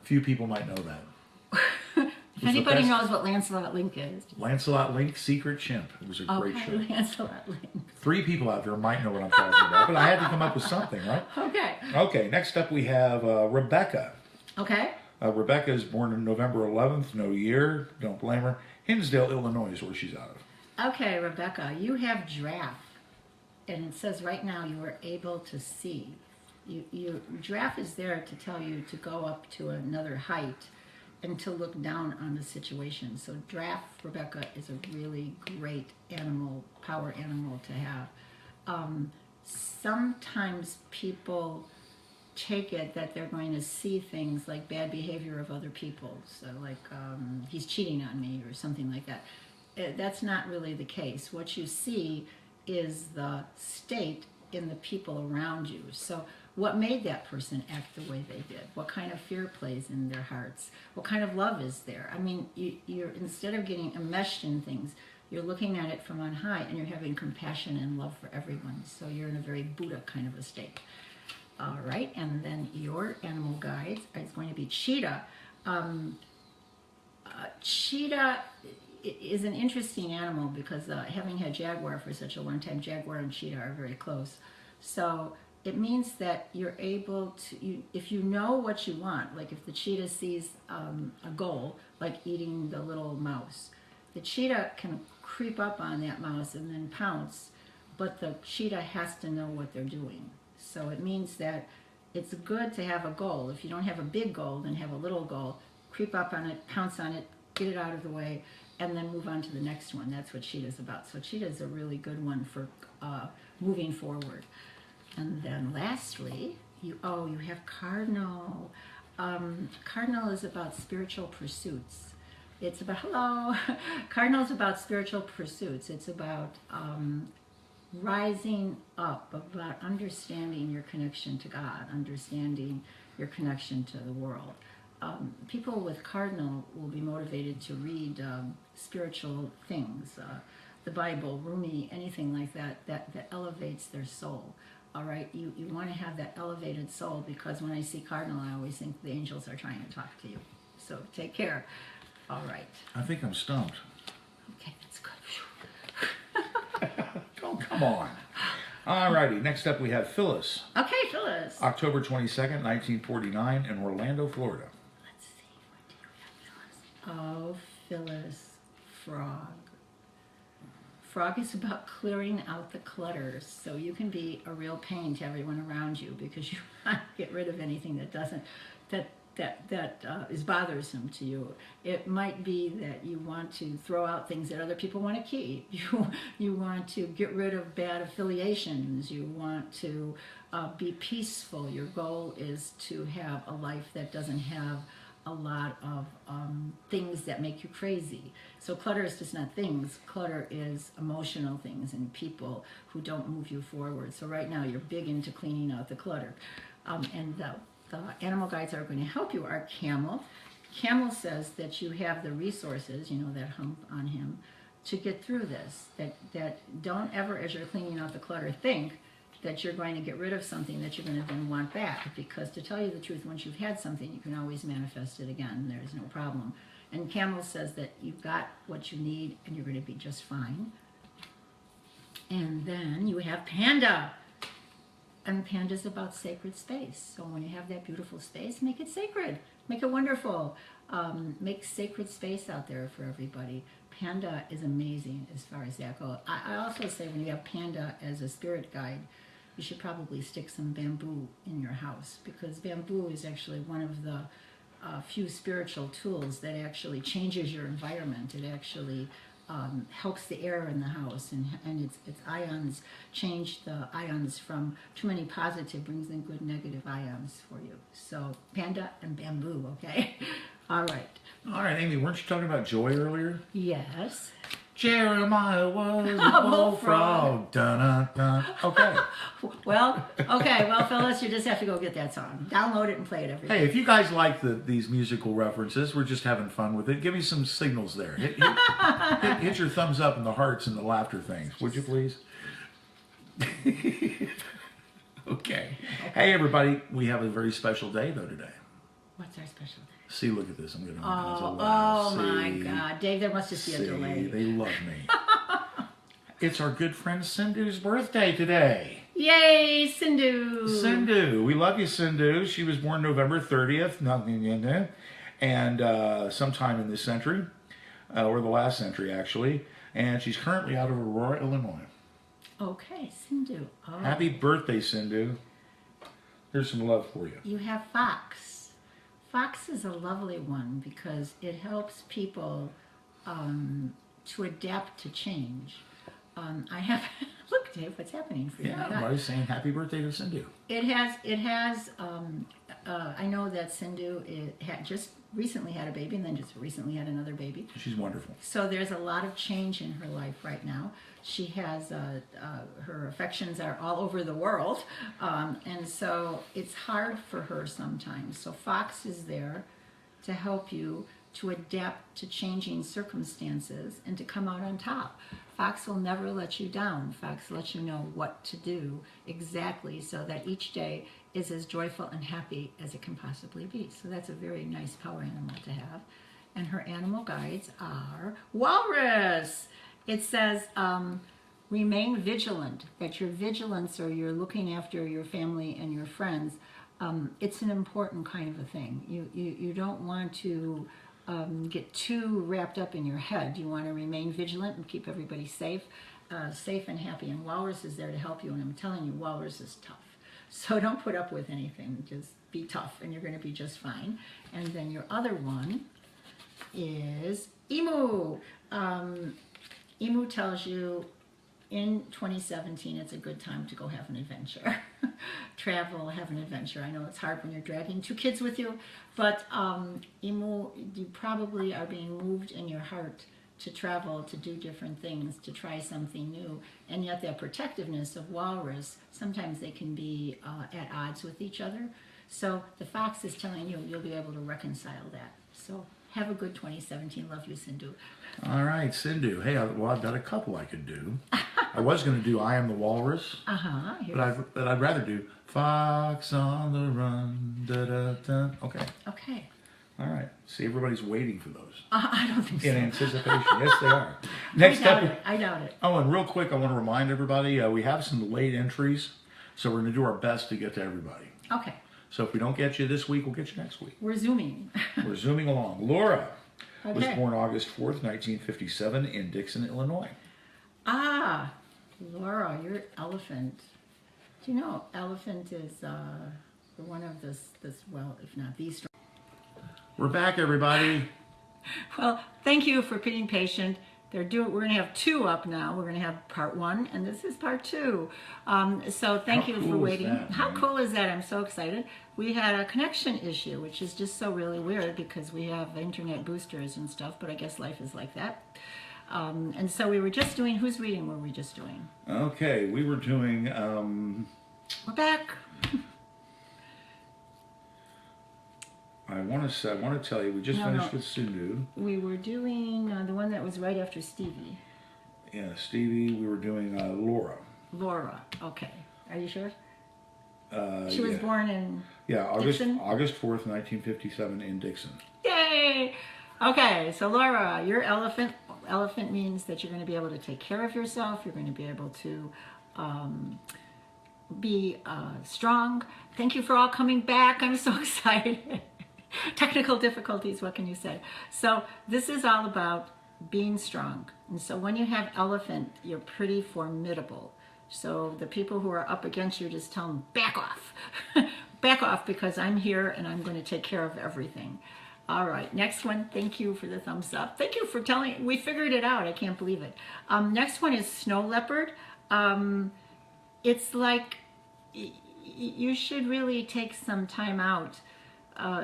Few people might know that. If anybody knows what Lancelot Link is. Lancelot Link, Secret Chimp. It was a great show. Lancelot Link. 3 people out there might know what I'm talking about, but I had to come up with something, right? Okay. Okay, next up we have Rebecca. Okay. Rebecca is born on November 11th, no year, don't blame her. Hinsdale, Illinois is where she's out of. Okay, Rebecca, you have giraffe. And it says right now you are able to see. Giraffe is there to tell you to go up to another height and to look down on the situation. So giraffe, Rebecca, is a really great animal, power animal to have. Sometimes people take it that they're going to see things like bad behavior of other people. So like, he's cheating on me or something like that. That's not really the case. What you see is the state in the people around you. So what made that person act the way they did? What kind of fear plays in their hearts? What kind of love is there? I mean, you're instead of getting enmeshed in things, you're looking at it from on high, and you're having compassion and love for everyone. So you're in a very Buddha kind of a state. All right, and then your animal guide is going to be cheetah. Cheetah is an interesting animal because having had jaguar for such a long time, jaguar and cheetah are very close. So it means that you're able to, if you know what you want, like if the cheetah sees a goal, like eating the little mouse, the cheetah can creep up on that mouse and then pounce but the cheetah has to know what they're doing. So it means that it's good to have a goal. If you don't have a big goal, then have a little goal. Creep up on it, pounce on it, get it out of the way, and then move on to the next one. That's what cheetah's about. So cheetah's a really good one for moving forward. And then lastly, you have cardinal. Cardinal is about spiritual pursuits. It's about, hello, cardinal is about spiritual pursuits. It's about rising up, about understanding your connection to God, understanding your connection to the world. People with cardinal will be motivated to read spiritual things, the Bible, Rumi, anything like that elevates their soul. All right, you want to have that elevated soul, because when I see cardinal, I always think the angels are trying to talk to you. So take care. All right. I think I'm stumped. Okay, that's good. Oh, come on. All righty, next up we have Phyllis. Okay, Phyllis. October 22nd, 1949 in Orlando, Florida. Let's see, what do you have, Phyllis? Oh, Phyllis, frog. Frog is about clearing out the clutter, so you can be a real pain to everyone around you, because you want to get rid of anything that is bothersome to you. It might be that you want to throw out things that other people want to keep. You want to get rid of bad affiliations. You want to be peaceful. Your goal is to have a life that doesn't have a lot of things that make you crazy. So clutter is just not things. Clutter is emotional things and people who don't move you forward. So right now you're big into cleaning out the clutter. And the animal guides are going to help you are Camel. Camel says that you have the resources, that hump on him, to get through this. That don't ever, as you're cleaning out the clutter, think that you're going to get rid of something that you're going to then want back. Because to tell you the truth, once you've had something, you can always manifest it again. There's no problem. And Camel says that you've got what you need and you're going to be just fine. And then you have Panda. And Panda's about sacred space. So when you have that beautiful space, make it sacred. Make it wonderful. Make sacred space out there for everybody. Panda is amazing as far as that goes. I also say when you have Panda as a spirit guide, you should probably stick some bamboo in your house, because bamboo is actually one of the few spiritual tools that actually changes your environment. It actually helps the air in the house, and its ions change the ions from too many positive, brings in good negative ions for you. So Panda and bamboo, okay? All right. All right, Amy, weren't you talking about joy earlier? Yes. Jeremiah was a bullfrog. Dun-dun-dun. Okay. Well, Phyllis, you just have to go get that song. Download it and play it every day. Hey, if you guys like these musical references, we're just having fun with it. Give me some signals there. Hit your thumbs up and the hearts and the laughter things, would you please? Okay. Hey, everybody, we have a very special day, though, today. What's our special day? See, look at this. I'm getting all kinds of Oh, laughs. my God. Dave, there must just be a delay. They love me. It's our good friend Sindhu's birthday today. Yay, Sindhu. Sindhu. We love you, Sindhu. She was born November 30th, and sometime in this century, or the last century, actually. And she's currently out of Aurora, Illinois. Okay, Sindhu. Oh. Happy birthday, Sindhu. Here's some love for you. You have Fox. Fox is a lovely one because it helps people to adapt to change. I have, look, Dave, what's happening for you? Yeah, everybody's saying happy birthday to Sindhu. It has, I know that Sindhu had just recently had a baby and then just recently had another baby. She's wonderful. So there's a lot of change in her life right now. She has, her affections are all over the world, and so it's hard for her sometimes. So Fox is there to help you to adapt to changing circumstances and to come out on top. Fox will never let you down. Fox lets you know what to do exactly so that each day is as joyful and happy as it can possibly be. So that's a very nice power animal to have. And her animal guides are Walrus. It says, remain vigilant, that your vigilance or you're looking after your family and your friends, it's an important kind of a thing. You don't want to get too wrapped up in your head. You want to remain vigilant and keep everybody safe. safe and happy, and Walrus is there to help you, and I'm telling you, Walrus is tough. So don't put up with anything, just be tough, and you're going to be just fine. And then your other one is Emu. Emu tells you in 2017 it's a good time to go have an adventure. Travel, have an adventure. I know it's hard when you're dragging 2 kids with you, but Emu, you probably are being moved in your heart to travel, to do different things, to try something new. And yet that protectiveness of Walrus, sometimes they can be at odds with each other. So the fox is telling you you'll be able to reconcile that. So have a good 2017. Love you, Sindhu. All right, Sindhu. Hey, well, I've got a couple I could do. I was going to do I Am the Walrus, but I'd rather do Fox on the Run. Da, da, da. Okay. Okay. All right. See, everybody's waiting for those. I don't think so. In anticipation. Yes, they are. Next up. I doubt it. Oh, and real quick, I want to remind everybody, we have some late entries, so we're going to do our best to get to everybody. Okay. So if we don't get you this week, we'll get you next week. We're zooming. We're zooming along. Laura was Okay. born August 4th, 1957 in Dixon, Illinois. Ah, Laura, you're elephant. Do you know elephant is one of this, well, if not the strong. We're back, everybody. Well, thank you for being patient. We're going to have 2 up now. We're going to have part 1, and this is part 2. So thank you for waiting. How cool is that? I'm so excited. We had a connection issue, which is just so really weird because we have internet boosters and stuff, but I guess life is like that. And so we were just doing, whose reading were we just doing? Okay, we were doing... We're back. I want to tell you, we just finished with Sindhu. We were doing the one that was right after Stevie. Yeah, Stevie. We were doing Laura. Laura. Okay. Are you sure? She was born in August 4th, 1957 in Dixon. Yay! Okay, so Laura, your elephant. Elephant means that you're going to be able to take care of yourself. You're going to be able to be strong. Thank you for all coming back. I'm so excited. Technical difficulties, what can you say? So this is all about being strong. And so when you have elephant, you're pretty formidable. So the people who are up against you, just tell them, back off. Back off, because I'm here and I'm going to take care of everything. All right, next one. Thank you for the thumbs up. Thank you for telling, we figured it out. I can't believe it. Next one is snow leopard. It's like, you should really take some time out.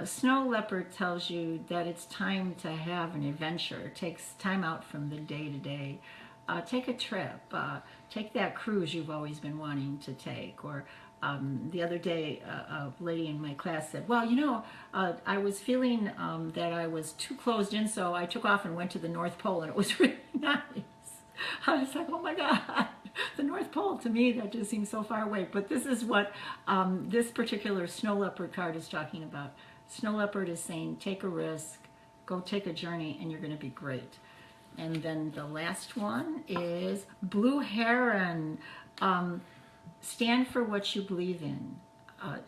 Snow leopard tells you that it's time to have an adventure. It takes time out from the day-to-day. Take a trip. Take that cruise you've always been wanting to take. Or the other day, a lady in my class said, well, you know, I was feeling that I was too closed in, so I took off and went to the North Pole, and it was really nice. I was like, oh my God, the North Pole, to me, that just seems so far away. But this is what this particular snow leopard card is talking about. Snow leopard is saying, take a risk, go take a journey, and you're going to be great. And then the last one is blue heron. Stand for what you believe in.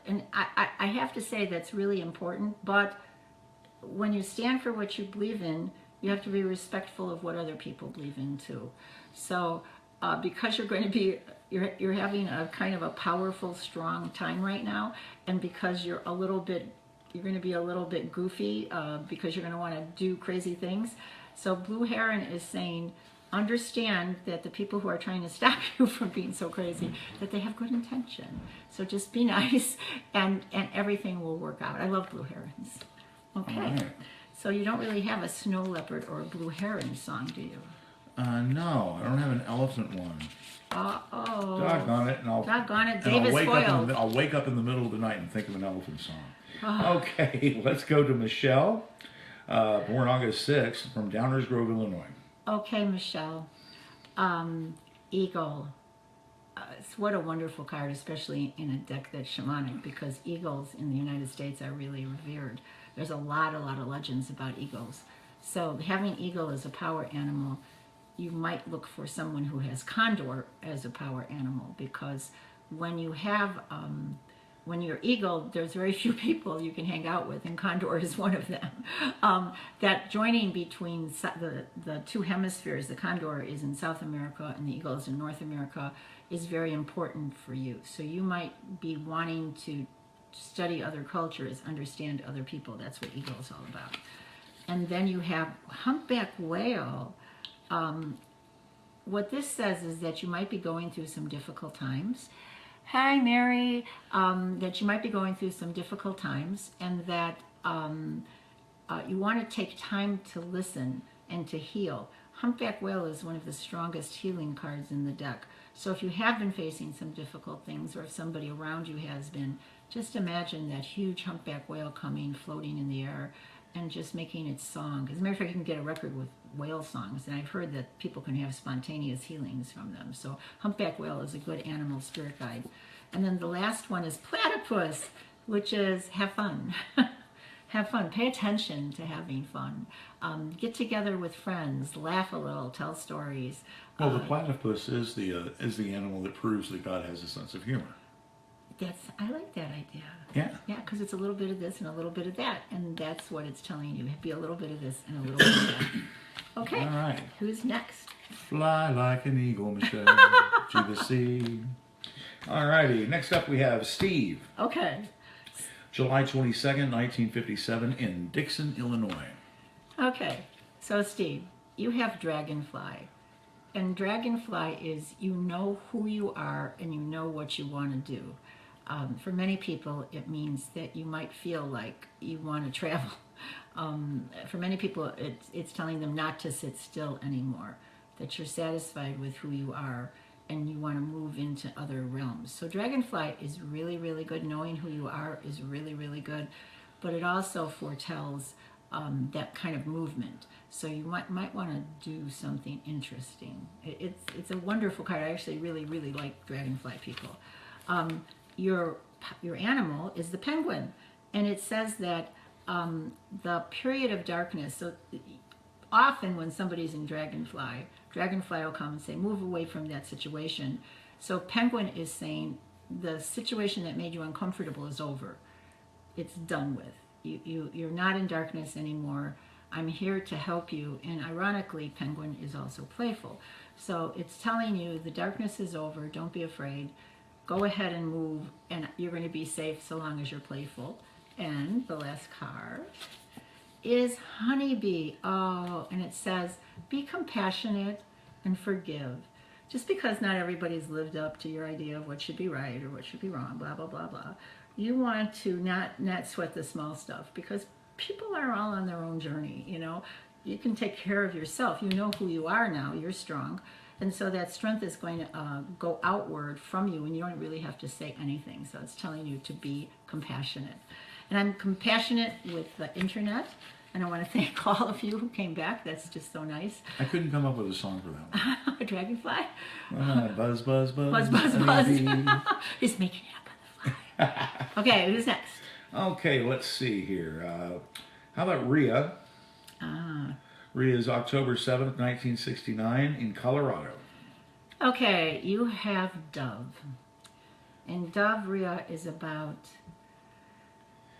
And I have to say that's really important, but when you stand for what you believe in, you have to be respectful of what other people believe in too. So because you're going to be, you're having a kind of a powerful, strong time right now, and because you're going to be a little bit goofy because you're going to want to do crazy things. So Blue Heron is saying, understand that the people who are trying to stop you from being so crazy, that they have good intention. So just be nice, and everything will work out. I love blue herons. Okay. Right. So you don't really have a snow leopard or a blue heron song, do you? No, I don't have an elephant one. Uh-oh. Doggone it. Doggone it. Davis foiled. I'll wake up in the middle of the night and think of an elephant song. Oh. Okay, let's go to Michelle, born August 6th, from Downers Grove, Illinois. Okay, Michelle. Eagle. What a wonderful card, especially in a deck that's shamanic, because eagles in the United States are really revered. There's a lot of legends about eagles. So having eagle as a power animal, you might look for someone who has condor as a power animal, because when you have when you're eagle, there's very few people you can hang out with, and condor is one of them. That joining between the two hemispheres, the condor is in South America and the eagle is in North America, is very important for you. So you might be wanting to study other cultures, understand other people. That's what eagle is all about. And then you have humpback whale. What this says is that you might be going through some difficult times. Hi, Mary. That you might be going through some difficult times, and that you want to take time to listen and to heal. Humpback whale is one of the strongest healing cards in the deck. So if you have been facing some difficult things, or if somebody around you has been, just imagine that huge humpback whale coming, floating in the air, and just making its song. As a matter of fact, you can get a record with whale songs, and I've heard that people can have spontaneous healings from them. So humpback whale is a good animal spirit guide. And then the last one is platypus, which is have fun. Have fun. Pay attention to having fun. Get together with friends, laugh a little, tell stories. Well, the platypus is the animal that proves that God has a sense of humor. I like that idea. Yeah. Yeah, because it's a little bit of this and a little bit of that, and that's what it's telling you. Be a little bit of this and a little bit of that. Okay. All right. Who's next? Fly like an eagle, Michelle, to the sea. All righty. Next up, we have Steve. Okay. July 22nd, 1957, in Dixon, Illinois. Okay. So, Steve, you have dragonfly. And dragonfly is, you know who you are and you know what you want to do. For many people, it means that you might feel like you want to travel. For many people, it's telling them not to sit still anymore, that you're satisfied with who you are and you want to move into other realms. So dragonfly is really, really good. Knowing who you are is really, really good. But it also foretells that kind of movement. So you might want to do something interesting. It's a wonderful card. I actually really, really like dragonfly people. Your animal is the penguin, and it says that the period of darkness. So often when somebody's in dragonfly will come and say, move away from that situation. So penguin is saying the situation that made you uncomfortable is over. It's done with. You're not in darkness anymore. I'm here to help you. And ironically, penguin is also playful. So it's telling you the darkness is over. Don't be afraid. Go ahead and move, and you're going to be safe so long as you're playful. And the last card is honeybee. Oh, and it says, be compassionate and forgive. Just because not everybody's lived up to your idea of what should be right or what should be wrong, blah, blah, blah, blah. You want to not sweat the small stuff, because people are all on their own journey, you know. You can take care of yourself. You know who you are now. You're strong. And so that strength is going to go outward from you, and you don't really have to say anything. So it's telling you to be compassionate. And I'm compassionate with the internet, and I want to thank all of you who came back. That's just so nice. I couldn't come up with a song for that one. A dragonfly? Buzz, buzz, buzz. Buzz, buzz, buzz. He's making it up on the fly. Okay, who's next? Okay, let's see here. How about Rhea? Rhea is October 7th, 1969, in Colorado. Okay, you have Dove. And Dove, Rhea, is about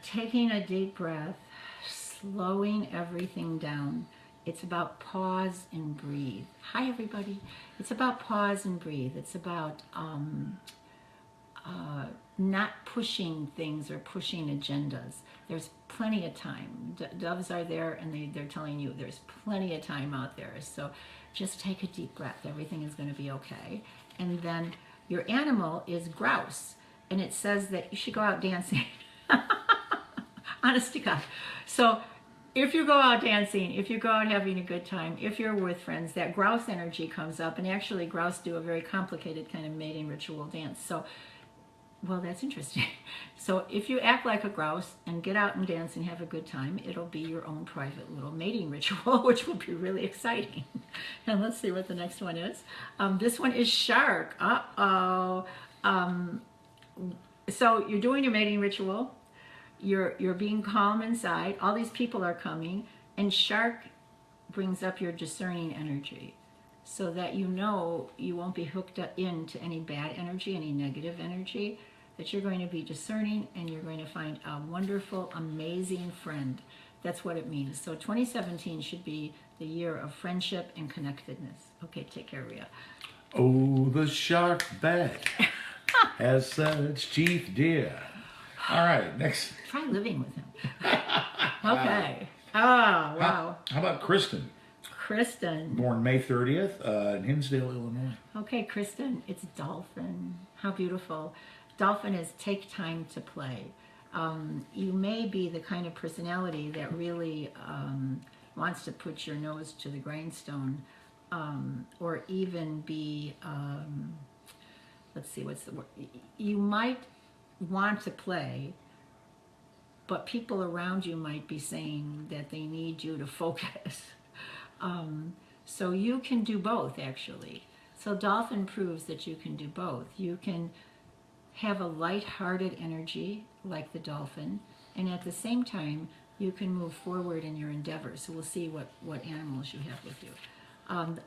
taking a deep breath, slowing everything down. It's about pause and breathe. Hi, everybody. It's about pause and breathe. It's about not pushing things or pushing agendas. There's plenty of time. Doves are there, and they're telling you there's plenty of time out there. So just take a deep breath. Everything is going to be okay. And then your animal is grouse, and it says that you should go out dancing. Honest to God. So if you go out dancing, if you go out having a good time, if you're with friends, that grouse energy comes up. And actually, grouse do a very complicated kind of mating ritual dance. So, well, that's interesting. So if you act like a grouse and get out and dance and have a good time, it'll be your own private little mating ritual, which will be really exciting. And let's see what the next one is. This one is shark. Uh-oh. So you're doing your mating ritual. You're being calm inside. All these people are coming, and shark brings up your discerning energy, so that you know you won't be hooked up into any bad energy, any negative energy. that you're going to be discerning and you're going to find a wonderful, amazing friend. That's what it means. So 2017 should be the year of friendship and connectedness. Okay, take care, Rhea. Oh, the shark bat has such teeth, dear. All right, next. Try living with him. Okay. Oh, wow. How about Kristen? Kristen. Born May 30th in Hinsdale, Illinois. Okay, Kristen, it's Dolphin. How beautiful. Dolphin is take time to play. You may be the kind of personality that really wants to put your nose to the grindstone, or even be, let's see, what's the word? You might want to play, but people around you might be saying that they need you to focus. So you can do both, actually. So Dolphin proves that you can do both. You can have a light-hearted energy like the dolphin, and at the same time, you can move forward in your endeavors. So we'll see what animals you have with you.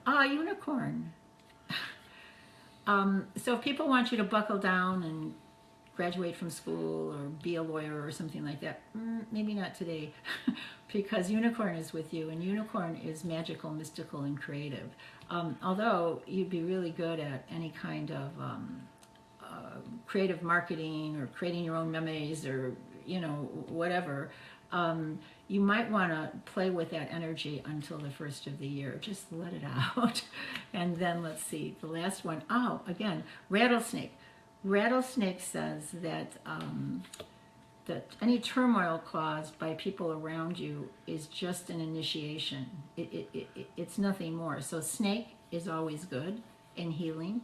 Unicorn. So if people want you to buckle down and graduate from school or be a lawyer or something like that, maybe not today, because unicorn is with you, and unicorn is magical, mystical, and creative. Although you'd be really good at any kind of creative marketing or creating your own memes or whatever, you might want to play with that energy until the first of the year. Just let it out. And then let's see, the last one. Oh, again, rattlesnake. Rattlesnake says that that any turmoil caused by people around you is just an initiation. It's nothing more. So snake is always good and healing,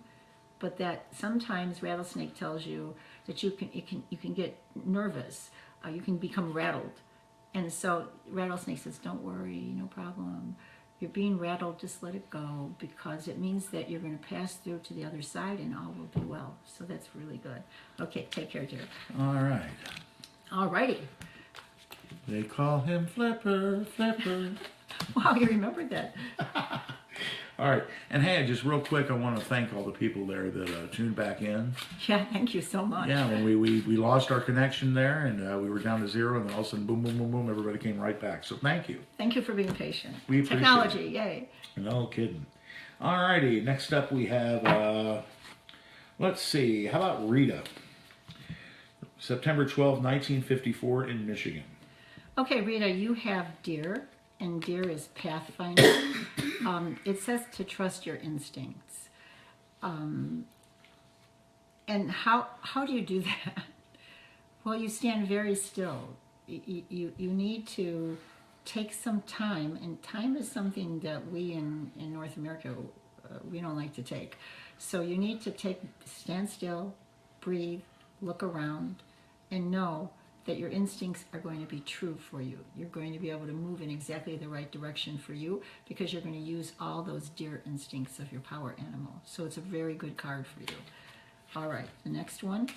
but that sometimes rattlesnake tells you that you can get nervous, you can become rattled, and so rattlesnake says, "Don't worry, no problem. You're being rattled, just let it go, because it means that you're going to pass through to the other side and all will be well." So that's really good. Okay, take care, dear. All right. All righty. They call him Flipper, Flipper. Wow, you remembered that. All right. And hey, just real quick, I want to thank all the people there that tuned back in. Yeah, thank you so much. Yeah, when we lost our connection there, and we were down to 0, and then all of a sudden, boom, boom, boom, boom, everybody came right back. So thank you. Thank you for being patient. We appreciate Technology, it. yay. No kidding. All righty. Next up, we have, let's see, how about Rita? September 12, 1954 in Michigan. Okay, Rita, you have deer, and deer is pathfinder. It says to trust your instincts. And how do you do that? Well, you stand very still. You need to take some time, and time is something that we in North America, we don't like to take. So you need to stand still, breathe, look around, and know that your instincts are going to be true for you. You're going to be able to move in exactly the right direction for you because you're going to use all those deer instincts of your power animal. So it's a very good card for you. All right, the next one,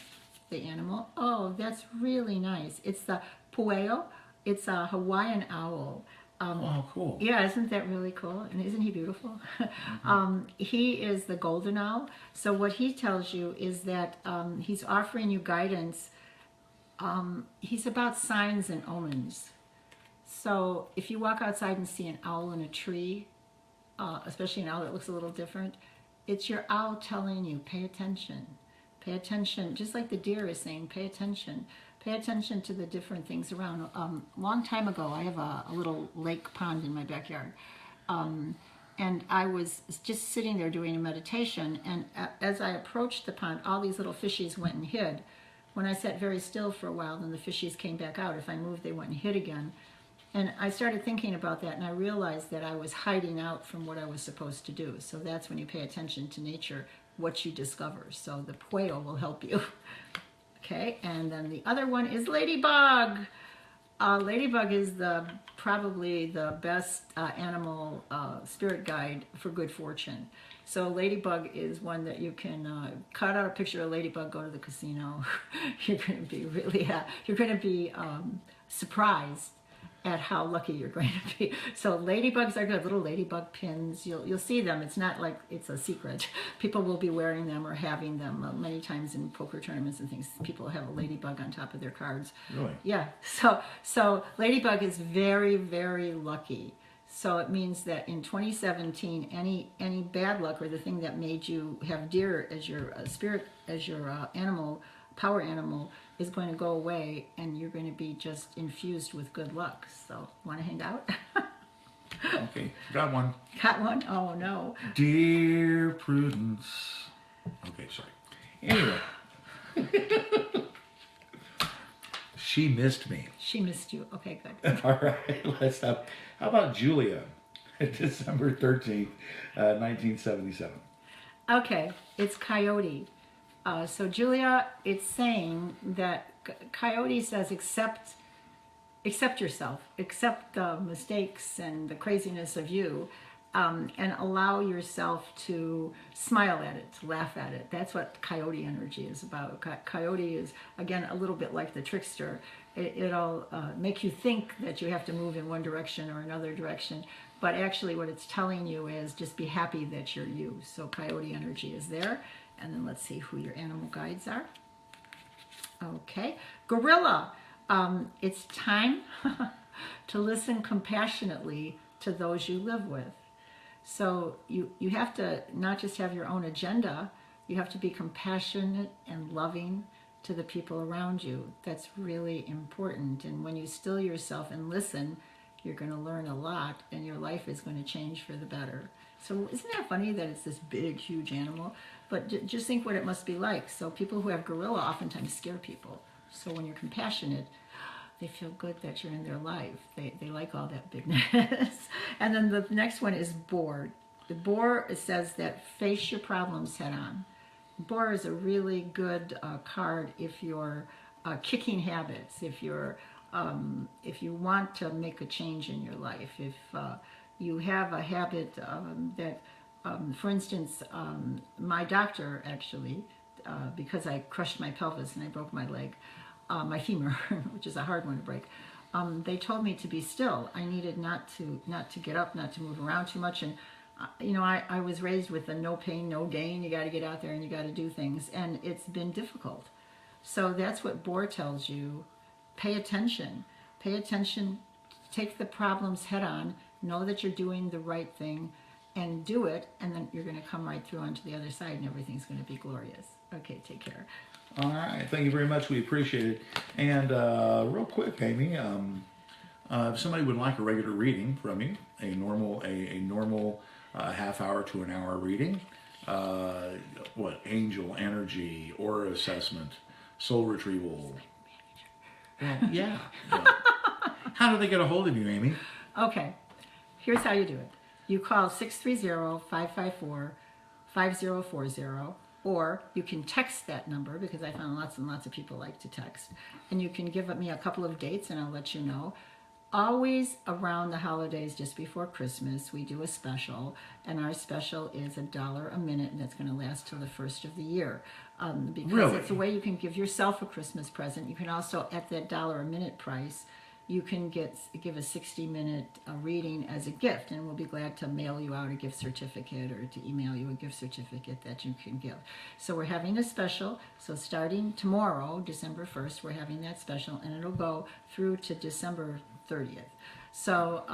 the animal. Oh, that's really nice. It's the pueo. It's a Hawaiian owl. Oh, cool. Yeah, isn't that really cool? And isn't he beautiful? He is the golden owl. So what he tells you is that he's offering you guidance. He's about signs and omens. So if you walk outside and see an owl in a tree, especially an owl that looks a little different, it's your owl telling you, pay attention. Pay attention, just like the deer is saying, pay attention. Pay attention to the different things around. Long time ago, I have a little lake pond in my backyard. And I was just sitting there doing a meditation, and as I approached the pond, all these little fishies went and hid. When I sat very still for a while, then the fishies came back out. If I moved, they went and hid again. And I started thinking about that, and I realized that I was hiding out from what I was supposed to do. So that's when you pay attention to nature, what you discover. So the pueo will help you. Okay, and then the other one is ladybug. Ladybug is probably the best animal spirit guide for good fortune. So ladybug is one that you can cut out a picture of a ladybug, go to the casino. You're going to be really happy. You're going to be surprised at how lucky you're going to be. So ladybugs are good, little ladybug pins. You'll see them. It's not like it's a secret. People will be wearing them or having them many times in poker tournaments and things. People have a ladybug on top of their cards. Really? Yeah. So ladybug is very, very lucky. So it means that in 2017, any bad luck or the thing that made you have deer as your spirit, as your animal, power animal, is going to go away, and you're going to be just infused with good luck. So, want to hang out? Okay, got one. Got one? Oh no. Dear Prudence. Okay, sorry. Anyway. She missed me. She missed you. Okay, good. All right, let's have. How about Julia? December 13th, 1977. Okay, it's Coyote. So Julia, it's saying that Coyote says accept yourself, accept the mistakes and the craziness of you, and allow yourself to smile at it, to laugh at it. That's what Coyote energy is about. Coyote is, again, a little bit like the trickster. It'll make you think that you have to move in one direction or another direction, but actually what it's telling you is just be happy that you're you. So Coyote energy is there. And then let's see who your animal guides are. Okay, Gorilla. It's time to listen compassionately to those you live with. So you have to not just have your own agenda, you have to be compassionate and loving to the people around you. That's really important. And when you still yourself and listen, you're going to learn a lot, and your life is going to change for the better. So isn't that funny that it's this big, huge animal? But just think what it must be like. So people who have gorilla oftentimes scare people. So when you're compassionate, they feel good that you're in their life. They like all that bigness. And then the next one is boar. The boar, it says that face your problems head on. Boar is a really good card if you're kicking habits, if you want to make a change in your life, if you have a habit that, for instance, my doctor actually, because I crushed my pelvis and I broke my leg, my femur, which is a hard one to break, they told me to be still. I needed not to get up, not to move around too much. And I was raised with a no pain, no gain. You got to get out there and you got to do things, and it's been difficult. So that's what Boar tells you. Pay attention. Pay attention. Take the problems head on. Know that you're doing the right thing, and do it, and then you're going to come right through onto the other side, and everything's going to be glorious. Okay, take care. All right, thank you very much. We appreciate it. And real quick, Amy, if somebody would like a regular reading from you, a normal half hour to an hour reading, angel energy, aura assessment, soul retrieval. Yeah. How do they get a hold of you, Amy? Okay, here's how you do it. You call 630-554-5040, or you can text that number, because I found lots and lots of people like to text. And you can give me a couple of dates and I'll let you know. Always around the holidays, just before Christmas, we do a special, and our special is $1 a minute, and it's going to last till the first of the year. Because Really? It's a way you can give yourself a Christmas present. You can also, at that $1 a minute price, you can give a 60-minute reading as a gift, and we'll be glad to mail you out a gift certificate or to email you a gift certificate that you can give. So we're having a special. So starting tomorrow, December 1st, we're having that special, and it'll go through to December 30th. So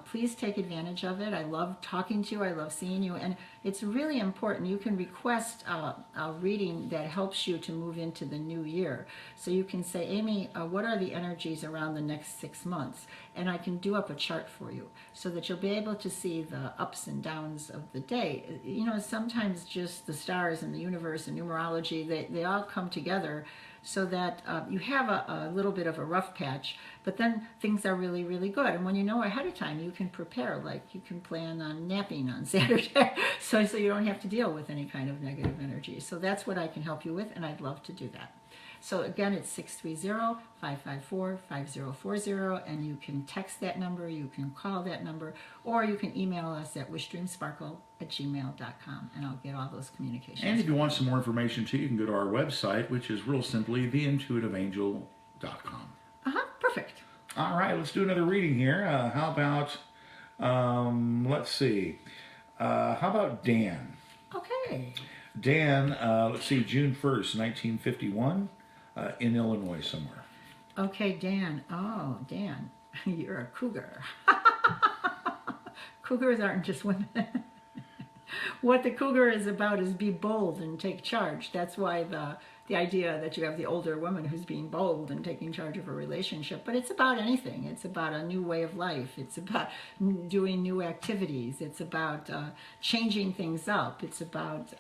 please take advantage of it. I love talking to you. I love seeing you. And it's really important. You can request a reading that helps you to move into the new year. So you can say, Amy, what are the energies around the next 6 months? And I can do up a chart for you so that you'll be able to see the ups and downs of the day. You know, sometimes just the stars and the universe and numerology, they all come together so that you have a little bit of a rough patch, but then things are really, really good. And when you know ahead of time, you can prepare, like you can plan on napping on Saturday, so you don't have to deal with any kind of negative energy. So that's what I can help you with, and I'd love to do that. So again, it's 630-554-5040, and you can text that number, you can call that number, or you can email us at wishdreamsparkle@gmail.com, and I'll get all those communications. And if you want some more information too, you can go to our website, which is real simply theintuitiveangel.com. Perfect. All right, let's do another reading here. How about, let's see. How about Dan? Okay. Dan, let's see, June 1st, 1951, in Illinois somewhere. Okay, Dan. Oh, Dan, you're a cougar. Cougars aren't just women. What the cougar is about is be bold and take charge. That's why the idea that you have the older woman who's being bold and taking charge of a relationship. But it's about anything. It's about a new way of life. It's about doing new activities. It's about changing things up. It's about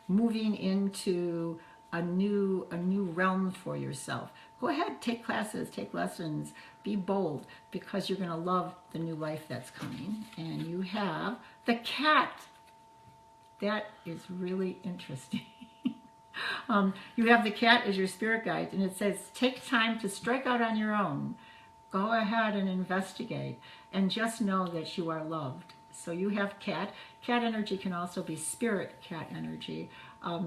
moving into a new realm for yourself. Go ahead, take classes, take lessons, be bold, because you're going to love the new life that's coming. And you have the cat. That is really interesting. You have the cat as your spirit guide, and it says, take time to strike out on your own. Go ahead and investigate, and just know that you are loved. So you have cat. Cat energy can also be spirit cat energy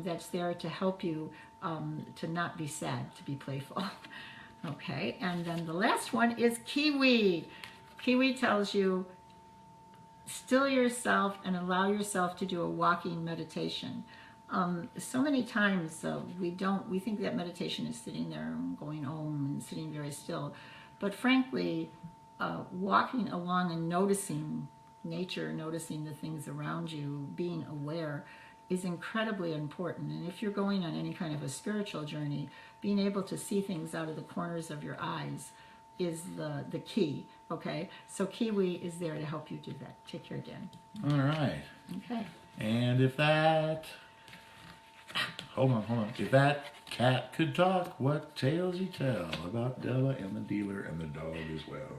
that's there to help you to not be sad, to be playful. Okay, and then the last one is kiwi. Kiwi tells you, still yourself and allow yourself to do a walking meditation. So many times we think that meditation is sitting there and going home and sitting very still. But frankly, walking along and noticing nature, noticing the things around you, being aware is incredibly important. And if you're going on any kind of a spiritual journey, being able to see things out of the corners of your eyes is the key. Okay, so Kiwi is there to help you do that. Take care, Dan. All right. Okay. And if that, hold on. If that cat could talk, what tales he tell about Della and the dealer and the dog as well.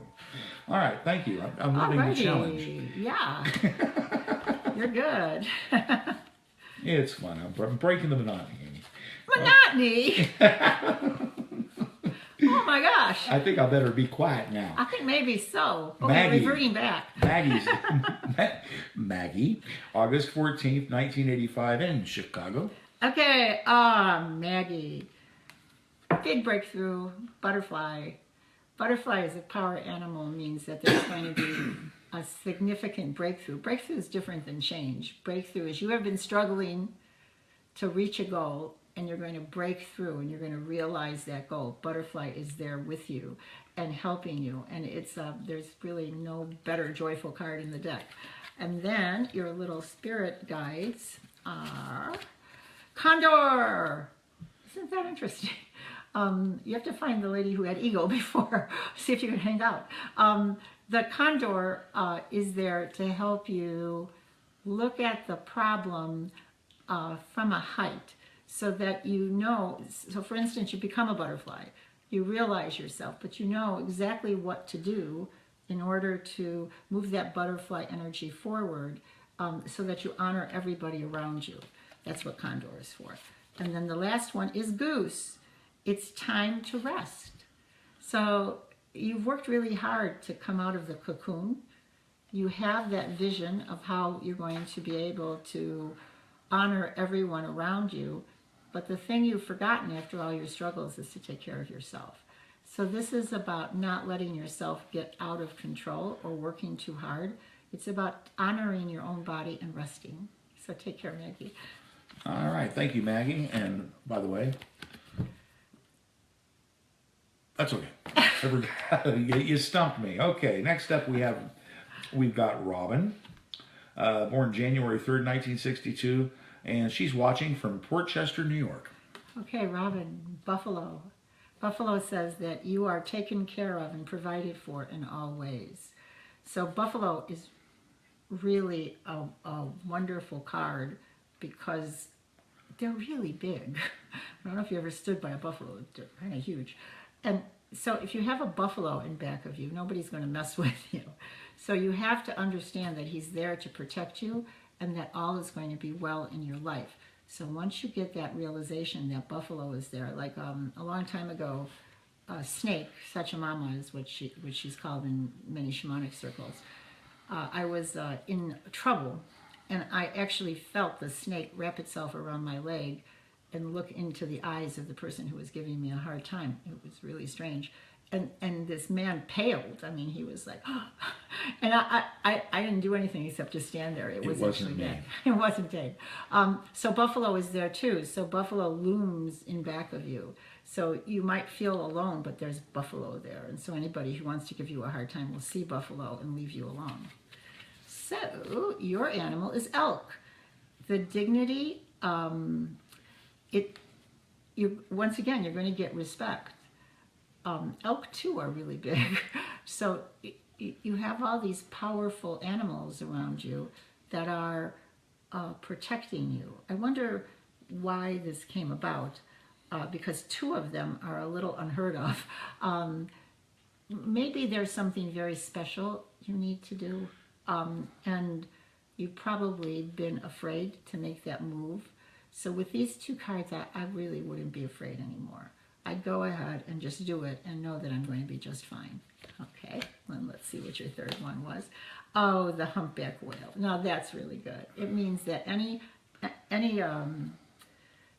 All right, thank you. I'm loving the challenge. Yeah. You're good. It's fun. I'm breaking the monotony. Monotony? Oh my gosh. I think I better be quiet now. I think maybe so. Okay, Maggie. reverting back. Maggie, August 14th, 1985 in Chicago. Okay, Maggie. Big breakthrough, butterfly. Butterfly is a power animal, means that there's going to be a significant breakthrough. Breakthrough is different than change. Breakthrough is you have been struggling to reach a goal, and you're going to break through and you're going to realize that goal. Butterfly is there with you and helping you, and it's there's really no better joyful card in the deck. And then your little spirit guides are Condor. Isn't that interesting? You have to find the lady who had ego before. See if you can hang out. The Condor is there to help you look at the problem from a height, so that you know. So for instance, you become a butterfly. You realize yourself, but you know exactly what to do in order to move that butterfly energy forward, so that you honor everybody around you. That's what Condor is for. And then the last one is Goose. It's time to rest. So you've worked really hard to come out of the cocoon. You have that vision of how you're going to be able to honor everyone around you. But the thing you've forgotten after all your struggles is to take care of yourself. So this is about not letting yourself get out of control or working too hard. It's about honoring your own body and resting. So take care, Maggie. All right, thank you, Maggie. And by the way, that's okay. You stumped me. Okay, next up we've got Robin, born January 3rd, 1962, and she's watching from Port Chester, New York. Okay, Robin, Buffalo. Buffalo says that you are taken care of and provided for in all ways. So Buffalo is really a wonderful card because they're really big. I don't know if you ever stood by a buffalo. They're kind of huge. And so if you have a buffalo in back of you, nobody's going to mess with you. So you have to understand that he's there to protect you and that all is going to be well in your life. So once you get that realization that buffalo is there, like a long time ago, Snake, Sachamama is what she's called in many shamanic circles. I was in trouble, and I actually felt the snake wrap itself around my leg and look into the eyes of the person who was giving me a hard time. It was really strange. and this man paled. I mean, he was like, and I didn't do anything except just stand there. It wasn't wasn't me. Dave. It wasn't Dave. So Buffalo is there too. So Buffalo looms in back of you. So you might feel alone, but there's Buffalo there. And so anybody who wants to give you a hard time will see Buffalo and leave you alone. So your animal is elk. The dignity, once again, you're going to get respect. Elk too are really big. So you have all these powerful animals around you that are protecting you. I wonder why this came about, because two of them are a little unheard of. Maybe there's something very special you need to do, and you've probably been afraid to make that move. So with these two cards, I really wouldn't be afraid anymore. I'd go ahead and just do it and know that I'm going to be just fine. Okay, and let's see what your third one was. Oh, the humpback whale. Now that's really good. It means that any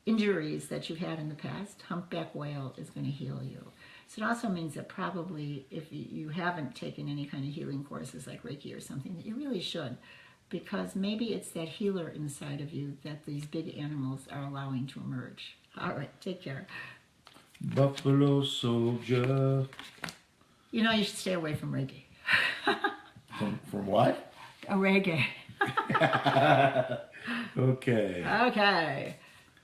injuries that you've had in the past, humpback whale is going to heal you. So it also means that probably if you haven't taken any kind of healing courses like Reiki or something, that you really should, because maybe it's that healer inside of you that these big animals are allowing to emerge. All right, take care. Buffalo Soldier. You know, you should stay away from Reiki. From what? A reggae. Okay. Okay.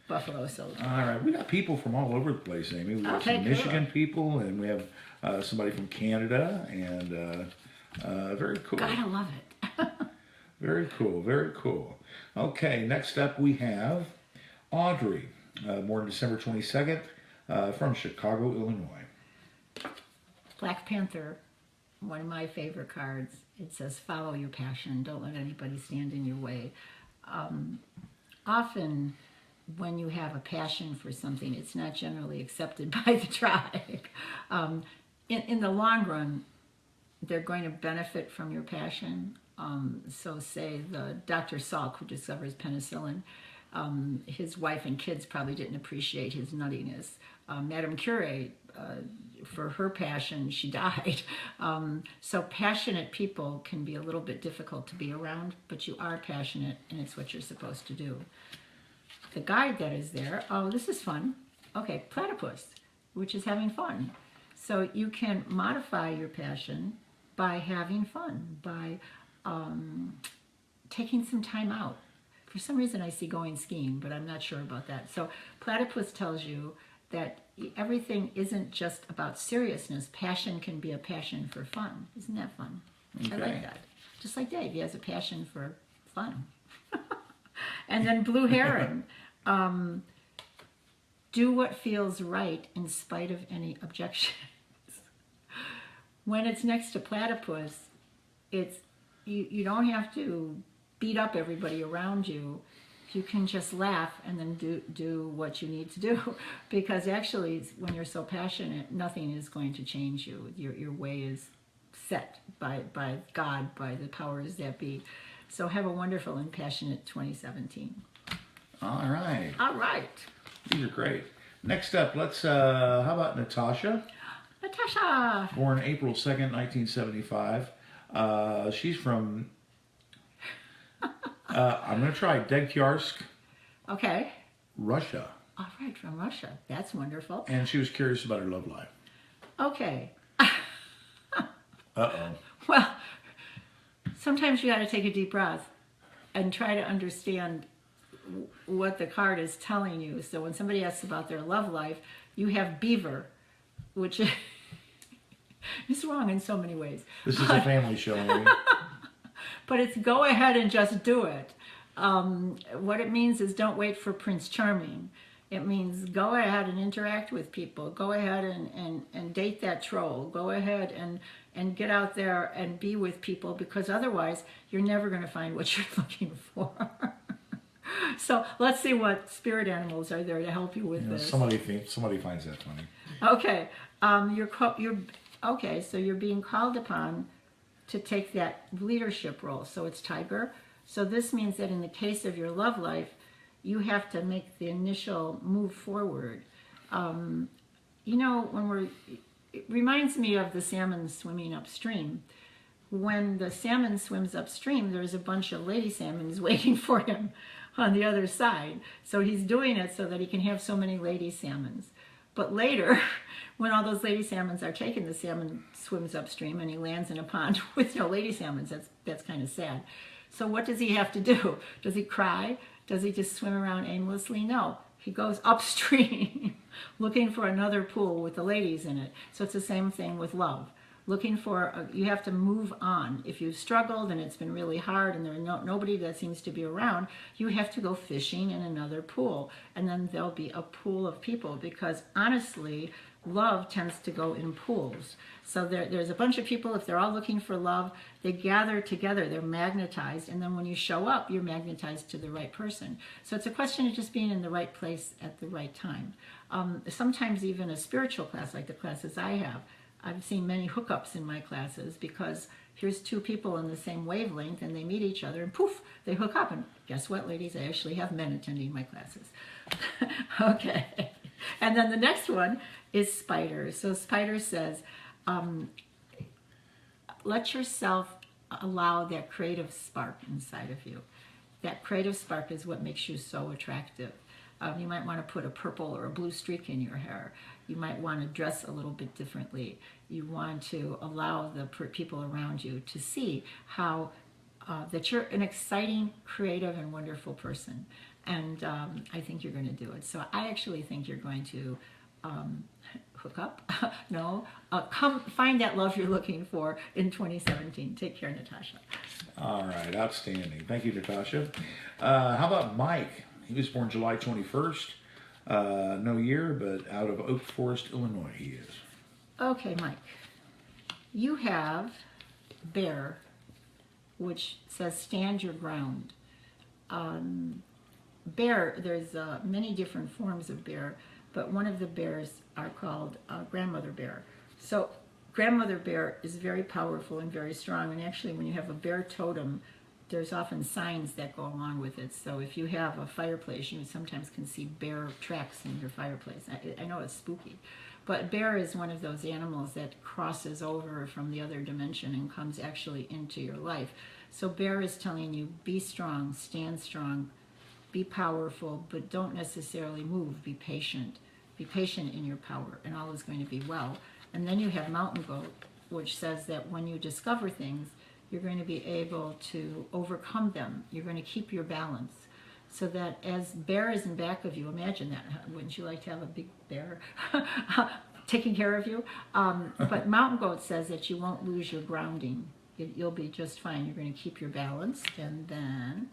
Buffalo Soldier. All right. We got people from all over the place, Amy. We got some Michigan people, and we have somebody from Canada, and very cool. Gotta love it. Very cool. Very cool. Okay. Next up, we have Audrey, born December 22nd, from Chicago, Illinois. Black Panther, one of my favorite cards. It says, follow your passion. Don't let anybody stand in your way. Often, when you have a passion for something, it's not generally accepted by the tribe. In the long run, they're going to benefit from your passion. So say the Dr. Salk, who discovers penicillin, his wife and kids probably didn't appreciate his nuttiness. Madame Curie, for her passion, she died. So passionate people can be a little bit difficult to be around, but you are passionate, and it's what you're supposed to do. The guide that is there, oh, this is fun. Okay, platypus, which is having fun. So you can modify your passion by having fun, by taking some time out. For some reason I see going skiing, but I'm not sure about that. So platypus tells you that everything isn't just about seriousness. Passion can be a passion for fun. Isn't that fun? Okay. I like that. Just like Dave, he has a passion for fun. And then blue heron. Do what feels right in spite of any objections. When it's next to platypus, it's you don't have to beat up everybody around you. You can just laugh and then do what you need to do, because actually when you're so passionate, nothing is going to change you. Your way is set by God, by the powers that be. So have a wonderful and passionate 2017. All right. All right. These are great. Next up, let's, how about Natasha? Natasha. Born April 2nd, 1975. She's from, I'm going to try Degtyarsk, Okay. Russia. All right, from Russia. That's wonderful. And she was curious about her love life. Okay. Uh-oh. Well, sometimes you got to take a deep breath and try to understand what the card is telling you. So when somebody asks about their love life, you have beaver, which is wrong in so many ways. This is a family show, Amy. But it's go ahead and just do it. What it means is don't wait for Prince Charming. It means go ahead and interact with people. Go ahead and date that troll. Go ahead and get out there and be with people, because otherwise you're never going to find what you're looking for. So let's see what spirit animals are there to help you with this. Somebody finds that funny. Okay, okay. So you're being called upon to take that leadership role. So it's tiger. So this means that in the case of your love life, you have to make the initial move forward. You know, when it reminds me of the salmon swimming upstream. When the salmon swims upstream, there's a bunch of lady salmons waiting for him on the other side. So he's doing it so that he can have so many lady salmons. But later, when all those lady salmons are taken, the salmon swims upstream and he lands in a pond with no lady salmons. That's kind of sad. So what does he have to do? Does he cry? Does he just swim around aimlessly? No. He goes upstream looking for another pool with the ladies in it. So it's the same thing with love. Looking for, you have to move on. If you've struggled and it's been really hard and there's nobody that seems to be around, you have to go fishing in another pool. And then there'll be a pool of people, because honestly, love tends to go in pools. So there's a bunch of people, if they're all looking for love, they gather together, they're magnetized, and then when you show up, you're magnetized to the right person. So it's a question of just being in the right place at the right time. Sometimes even a spiritual class like the classes I have, I've seen many hookups in my classes, because here's two people in the same wavelength and they meet each other and poof, they hook up. And guess what, ladies? I actually have men attending my classes. Okay. And then the next one is Spider. So Spider says, let yourself allow that creative spark inside of you. That creative spark is what makes you so attractive. You might want to put a purple or a blue streak in your hair. You might want to dress a little bit differently. You want to allow the people around you to see how that you're an exciting, creative, and wonderful person. And I think you're going to do it. So I actually think you're going to hook up. No, come find that love you're looking for in 2017. Take care, Natasha. All right, outstanding. Thank you, Natasha. How about Mike? He was born July 21st. No year, but out of Oak Forest, Illinois he is. Okay, Mike. You have bear, which says stand your ground. Bear, there's many different forms of bear, but one of the bears are called grandmother bear. So grandmother bear is very powerful and very strong, and actually when you have a bear totem, there's often signs that go along with it. So if you have a fireplace, you sometimes can see bear tracks in your fireplace. I know it's spooky, but bear is one of those animals that crosses over from the other dimension and comes actually into your life. So bear is telling you, be strong, stand strong, be powerful, but don't necessarily move. Be patient. Be patient in your power, and all is going to be well. And then you have mountain goat, which says that when you discover things, you're going to be able to overcome them. You're going to keep your balance. So that as bear is in back of you, imagine that. Wouldn't you like to have a big bear taking care of you? But mountain goat says that you won't lose your grounding. You'll be just fine. You're going to keep your balance. And then,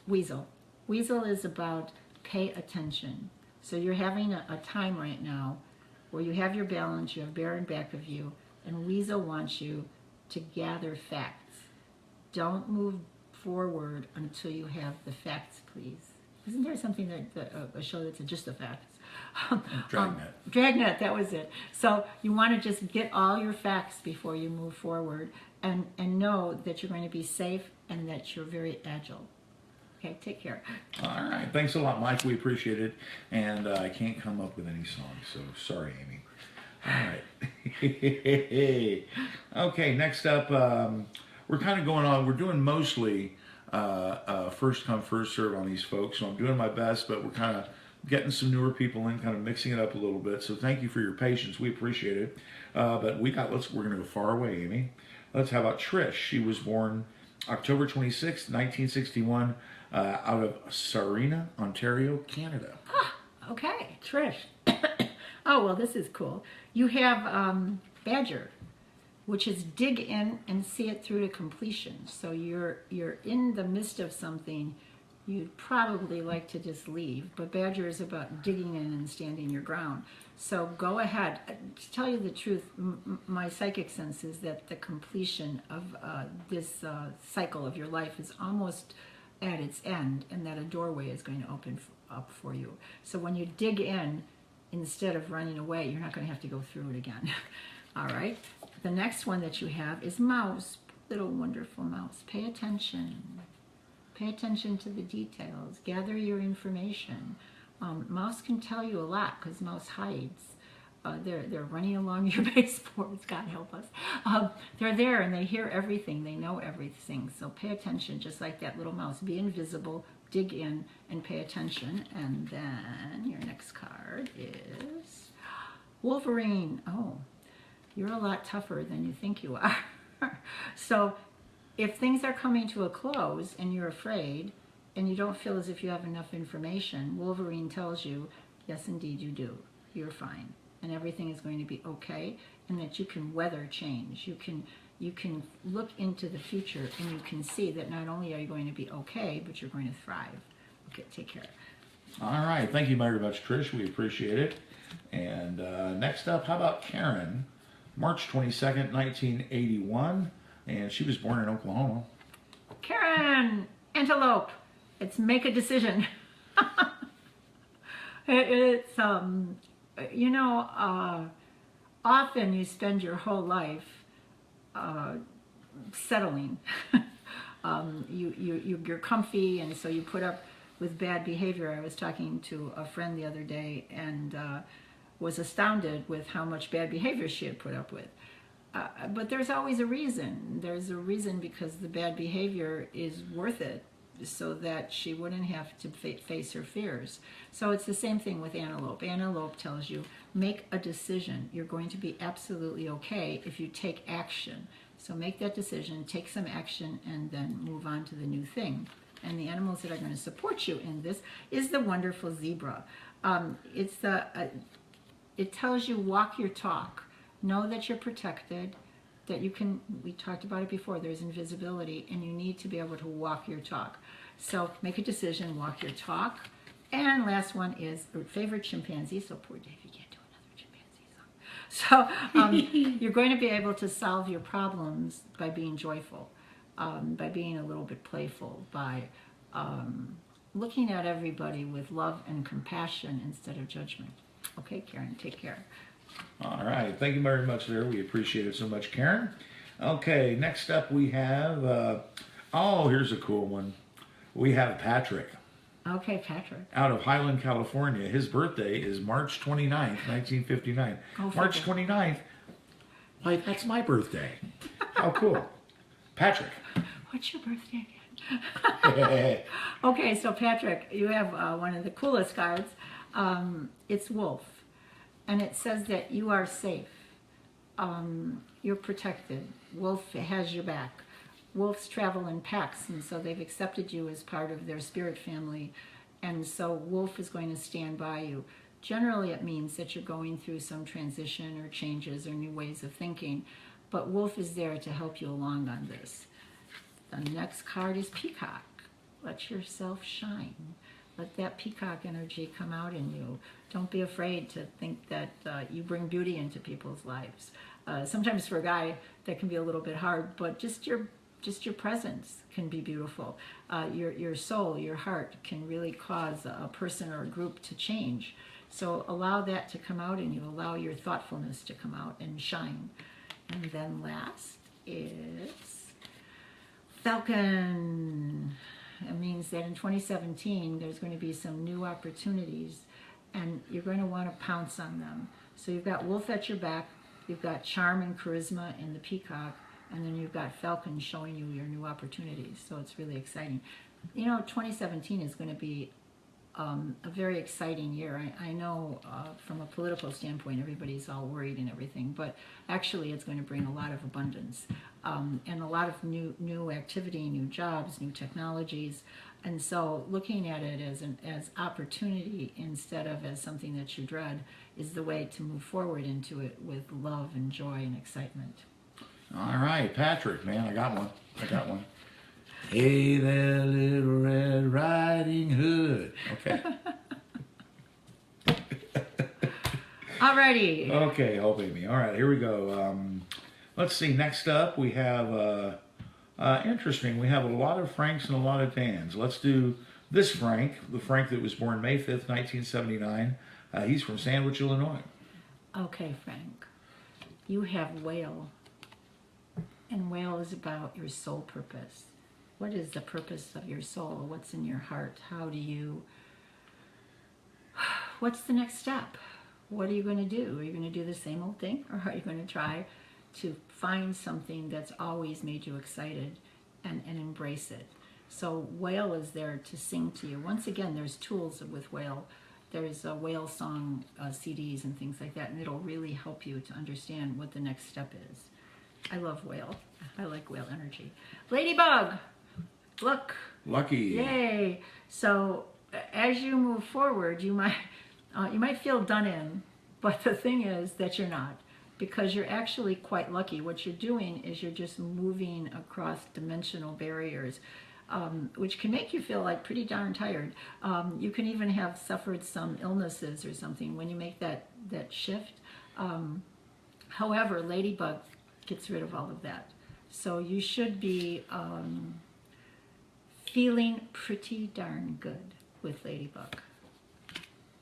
weasel. Weasel is about pay attention. So you're having a time right now where you have your balance, you have bear in back of you, and weasel wants you to gather facts. Don't move forward until you have the facts, please. Isn't there something that a show that's just the facts? Dragnet. Dragnet, that was it. So you want to just get all your facts before you move forward, and know that you're going to be safe and that you're very agile. Okay, take care. All right. Thanks a lot, Mike. We appreciate it. And I can't come up with any songs, so sorry, Amy. All right. Okay, next up, we're kind of going on. We're doing mostly first come, first serve on these folks. So I'm doing my best, but we're kind of getting some newer people in, kind of mixing it up a little bit. So thank you for your patience. We appreciate it. But we're going to go far away, Amy. How about Trish? She was born October 26, 1961, out of Sarnia, Ontario, Canada. Okay, Trish. Oh, well, this is cool. You have Badger, which is dig in and see it through to completion. So you're in the midst of something you'd probably like to just leave, but Badger is about digging in and standing your ground. So go ahead. To tell you the truth, my psychic sense is that the completion of this cycle of your life is almost at its end, and that a doorway is going to open up for you. So when you dig in, instead of running away, you're not going to have to go through it again. All right. The next one that you have is mouse. Little wonderful mouse. Pay attention. Pay attention to the details. Gather your information. Mouse can tell you a lot because mouse hides. they're running along your baseboards. God help us. They're there and they hear everything. They know everything. So pay attention, just like that little mouse. Be invisible, dig in, and pay attention. And then your next card is Wolverine. Oh, you're a lot tougher than you think you are. So if things are coming to a close and you're afraid and you don't feel as if you have enough information, Wolverine tells you, yes, indeed you do. You're fine. And everything is going to be okay, and that you can weather change. You can look into the future and you can see that not only are you going to be okay, but you're going to thrive. Okay, take care. All right. Thank you very much, Trish. We appreciate it. And next up, how about Karen? March 22nd, 1981. And she was born in Oklahoma. Karen, antelope. It's make a decision. It's, you know, often you spend your whole life settling. You're comfy, and so you put up with bad behavior. I was talking to a friend the other day and was astounded with how much bad behavior she had put up with. But there's always a reason. There's a reason because the bad behavior is worth it, so that she wouldn't have to face her fears. So it's the same thing with antelope. Antelope tells you, make a decision. You're going to be absolutely okay if you take action. So make that decision, take some action, and then move on to the new thing. And the animals that are going to support you in this is the wonderful zebra. It tells you walk your talk. Know that you're protected, that you can, we talked about it before, there's invisibility, and you need to be able to walk your talk. So make a decision, walk your talk. And last one is favorite chimpanzee. So poor Dave, you can't do another chimpanzee song. So you're going to be able to solve your problems by being joyful, by being a little bit playful, by looking at everybody with love and compassion instead of judgment. Okay, Karen, take care. All right. Thank you very much there. We appreciate it so much, Karen. Okay, next up we have, oh, here's a cool one. We have Patrick. Okay, Patrick. Out of Highland, California. His birthday is March 29th, 1959. Oh, March 29th. Like, that's my birthday. How cool. Patrick. What's your birthday again? Okay, so Patrick, you have one of the coolest cards. It's Wolf. And it says that you are safe. You're protected. Wolf has your back. Wolves travel in packs, and so they've accepted you as part of their spirit family. And so Wolf is going to stand by you. Generally, it means that you're going through some transition or changes or new ways of thinking. But Wolf is there to help you along on this. The next card is Peacock. Let yourself shine. Let that peacock energy come out in you. Don't be afraid to think that you bring beauty into people's lives. Sometimes for a guy that can be a little bit hard, but just your presence can be beautiful. Your soul, your heart can really cause a person or a group to change. So allow that to come out in you. Allow your thoughtfulness to come out and shine. And then last is Falcon. It means that in 2017, there's going to be some new opportunities, and you're going to want to pounce on them. So you've got Wolf at your back, you've got charm and charisma in the peacock, and then you've got Falcon showing you your new opportunities. So it's really exciting. You know, 2017 is going to be a very exciting year. I know from a political standpoint, everybody's all worried and everything, but actually it's going to bring a lot of abundance and a lot of new activity, new jobs, new technologies. And so looking at it as opportunity instead of as something that you dread is the way to move forward into it with love and joy and excitement. All right, Patrick, man, I got one. Hey there, little Red Riding Hood. Okay. Alrighty. Okay, oh baby. All right, here we go. Let's see. Next up, we have interesting. We have a lot of Franks and a lot of Dans. Let's do this Frank, the Frank that was born May 5th, 1979. He's from Sandwich, Illinois. Okay, Frank. You have Whale. And Whale is about your soul purpose. What is the purpose of your soul? What's in your heart? How do you... What's the next step? what are you going to do? Are you going to do the same old thing, or are you going to try to find something that's always made you excited and embrace it? So Whale is there to sing to you. Once again, there's tools with Whale. There's Whale song CDs and things like that, and it'll really help you to understand what the next step is. I love Whale. I like Whale energy. Ladybug, look. Lucky. Yay. So as you move forward, you might feel done in, but the thing is that you're not, because you're actually quite lucky. What you're doing is you're just moving across dimensional barriers, which can make you feel like pretty darn tired. You can even have suffered some illnesses or something when you make that shift. However, Ladybug gets rid of all of that. So you should be feeling pretty darn good with Ladybug.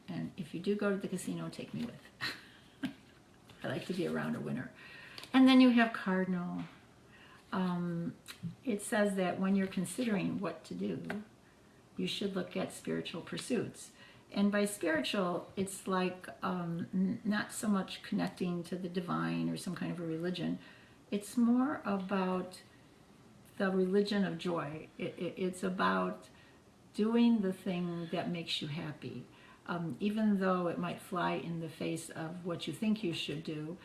And if you do go to the casino, take me with. I like to be around a winner. And then you have Cardinal. It says that when you're considering what to do, you should look at spiritual pursuits. And by spiritual, it's like not so much connecting to the divine or some kind of a religion. It's more about the religion of joy. It's about doing the thing that makes you happy. Even though it might fly in the face of what you think you should do,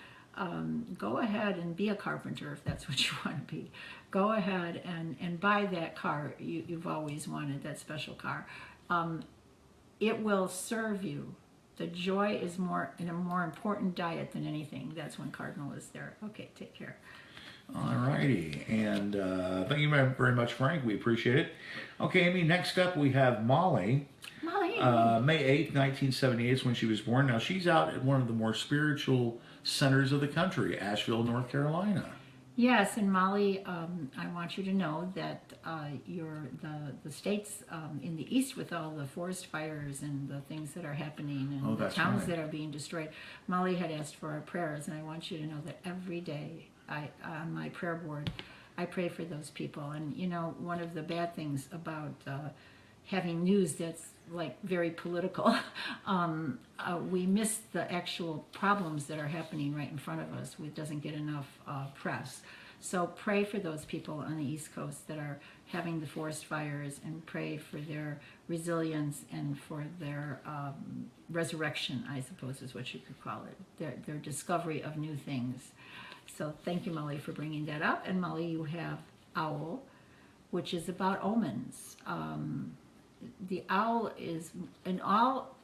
go ahead and be a carpenter if that's what you want to be. Go ahead and buy that car you've always wanted, that special car. It will serve you. The joy is in a more important diet than anything. That's when Cardinal is there. Okay, take care. All righty, and thank you very much, Frank. We appreciate it. Okay, Amy, next up we have Molly. Molly. May 8th, 1978 is when she was born. Now, she's out at one of the more spiritual centers of the country, Asheville, North Carolina. Yes, and Molly, I want you to know that the states in the east with all the forest fires and the things that are happening and the towns that are being destroyed, Molly had asked for our prayers, and I want you to know that every day on my prayer board, I pray for those people. And you know, one of the bad things about having news that's like very political, we miss the actual problems that are happening right in front of us. It doesn't get enough press. So pray for those people on the East Coast that are having the forest fires, and pray for their resilience and for their resurrection, I suppose is what you could call it, their discovery of new things. So thank you, Molly, for bringing that up. And Molly, you have Owl, which is about omens. The owl is all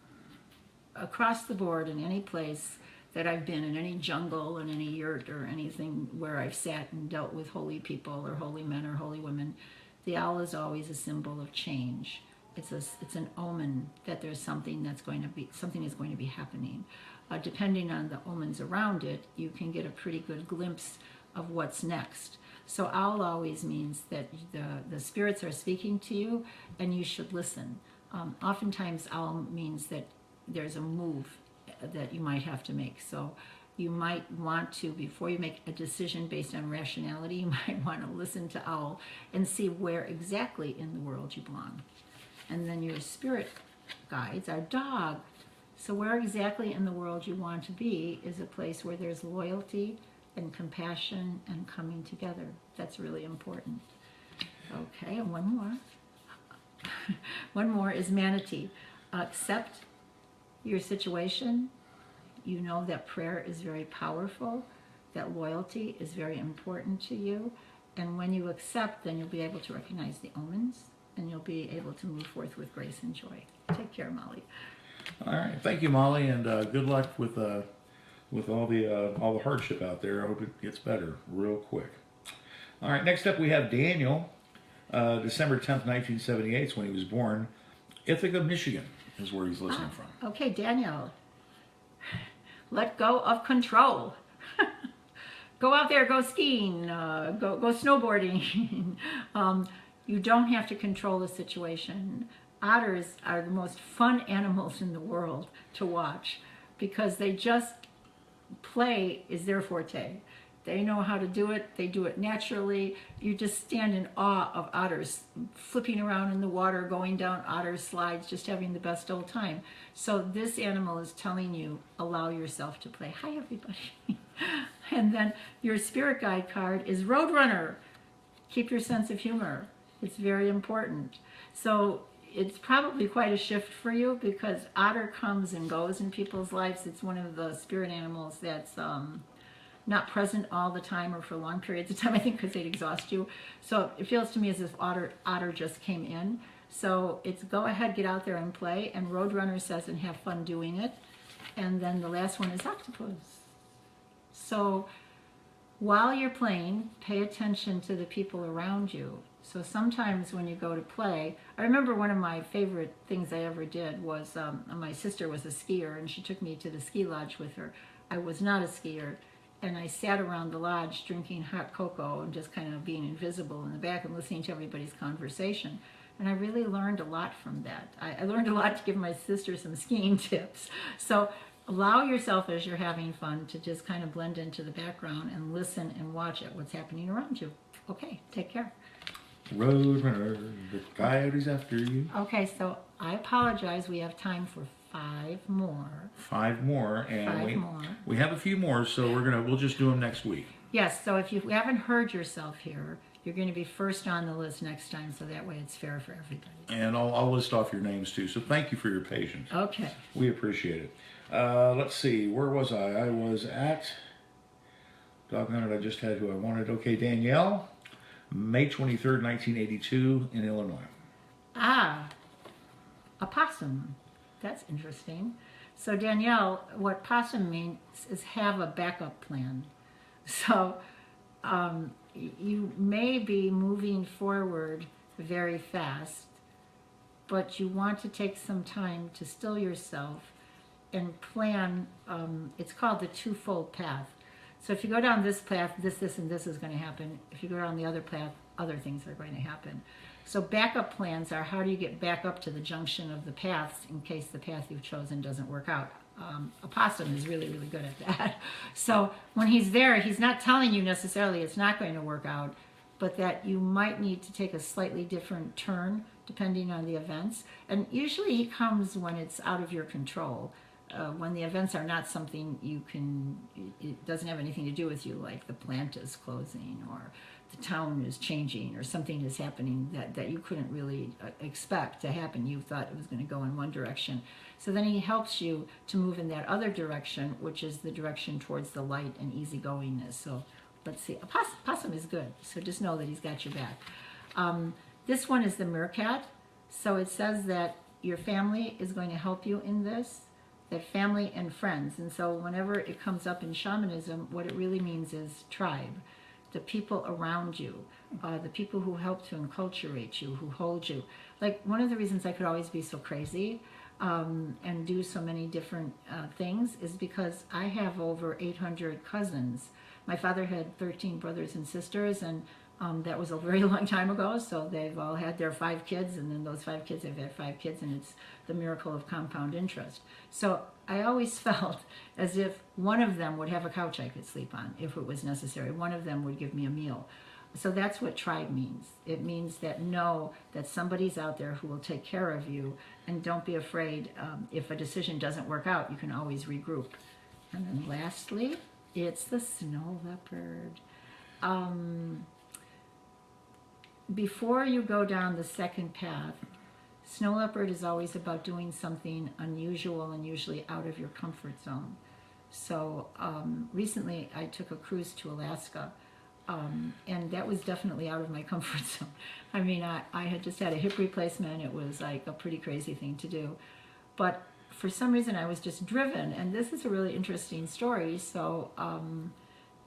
across the board in any place that I've been, in any jungle, in any yurt or anything where I've sat and dealt with holy people or holy men or holy women. The owl is always a symbol of change. It's an omen that there's something is going to be happening. Depending on the omens around it, you can get a pretty good glimpse of what's next. So owl always means that the spirits are speaking to you and you should listen. Oftentimes owl means that there's a move that you might have to make. So you might want to, before you make a decision based on rationality, you might want to listen to owl and see where exactly in the world you belong. And then your spirit guides are dog. So where exactly in the world you want to be is a place where there's loyalty and compassion and coming together. That's really important. Okay, and one more. One more is manatee. Accept your situation. You know that prayer is very powerful, that loyalty is very important to you. And when you accept, then you'll be able to recognize the omens, and you'll be able to move forth with grace and joy. Take care, Molly. All right, thank you, Molly, and good luck with all the hardship out there. I hope it gets better real quick. All right, next up we have Daniel. December 10th, 1978 is when he was born. Ithaca, Michigan is where he's listening from. Okay, Daniel. Let go of control. Go out there, go skiing, go snowboarding. You don't have to control the situation. Otters are the most fun animals in the world to watch because they just play is their forte. They know how to do it. They do it naturally. You just stand in awe of otters flipping around in the water, going down otter slides, just having the best old time. So this animal is telling you, allow yourself to play. Hi, everybody. And then your spirit guide card is Roadrunner. Keep your sense of humor. It's very important. So it's probably quite a shift for you because otter comes and goes in people's lives. It's one of the spirit animals that's not present all the time or for long periods of time, I think, because they'd exhaust you. So it feels to me as if otter just came in. So it's go ahead, get out there and play. And Roadrunner says, and have fun doing it. And then the last one is octopus. So while you're playing, pay attention to the people around you. So sometimes when you go to play, I remember one of my favorite things I ever did was, my sister was a skier and she took me to the ski lodge with her. I was not a skier. And I sat around the lodge drinking hot cocoa and just kind of being invisible in the back and listening to everybody's conversation. And I really learned a lot from that. I learned a lot to give my sister some skiing tips. So allow yourself as you're having fun to just kind of blend into the background and listen and watch at what's happening around you. Okay, take care. Roadrunner, the coyote's after you. Okay, so I apologize. We have time for 5 more. 5 more, and 5 more. We have a few more, so we'll just do them next week. Yes, so if you haven't heard yourself here, you're going to be first on the list next time, so that way it's fair for everybody. And I'll list off your names too, so thank you for your patience. Okay. We appreciate it. Let's see, where was I? I was at, doggone it, I just had who I wanted. Okay, Danielle, May 23rd, 1982 in Illinois. Ah, a possum. That's interesting. So Danielle, what possum means is have a backup plan. So you may be moving forward very fast, but you want to take some time to still yourself and plan. It's called the twofold path. So if you go down this path, this, and this is going to happen. If you go down the other path, other things are going to happen. So backup plans are how do you get back up to the junction of the paths in case the path you've chosen doesn't work out. A possum is really, really good at that. So when he's there, he's not telling you necessarily it's not going to work out, but that you might need to take a slightly different turn depending on the events. And usually he comes when it's out of your control. When the events are not something it doesn't have anything to do with you, like the plant is closing or the town is changing or something is happening that you couldn't really expect to happen. You thought it was going to go in one direction. So then he helps you to move in that other direction, which is the direction towards the light and easygoingness. So let's see. A possum is good, so just know that he's got your back. This one is the meerkat. So it says that your family is going to help you in this, that family and friends. And so whenever it comes up in shamanism, what it really means is tribe. The people around you, the people who help to enculturate you, who hold you. Like one of the reasons I could always be so crazy and do so many different things is because I have over 800 cousins. My father had 13 brothers and sisters, and that was a very long time ago, so they've all had their 5 kids, and then those 5 kids have had 5 kids, and it's the miracle of compound interest. So I always felt as if one of them would have a couch I could sleep on if it was necessary. One of them would give me a meal. So that's what tribe means. It means that know that somebody's out there who will take care of you, and don't be afraid. If a decision doesn't work out, you can always regroup. And then lastly, it's the snow leopard. Before you go down the second path, snow leopard is always about doing something unusual and usually out of your comfort zone. So recently I took a cruise to Alaska, and that was definitely out of my comfort zone. I mean, I had just had a hip replacement. It was like a pretty crazy thing to do. But for some reason I was just driven, and this is a really interesting story. So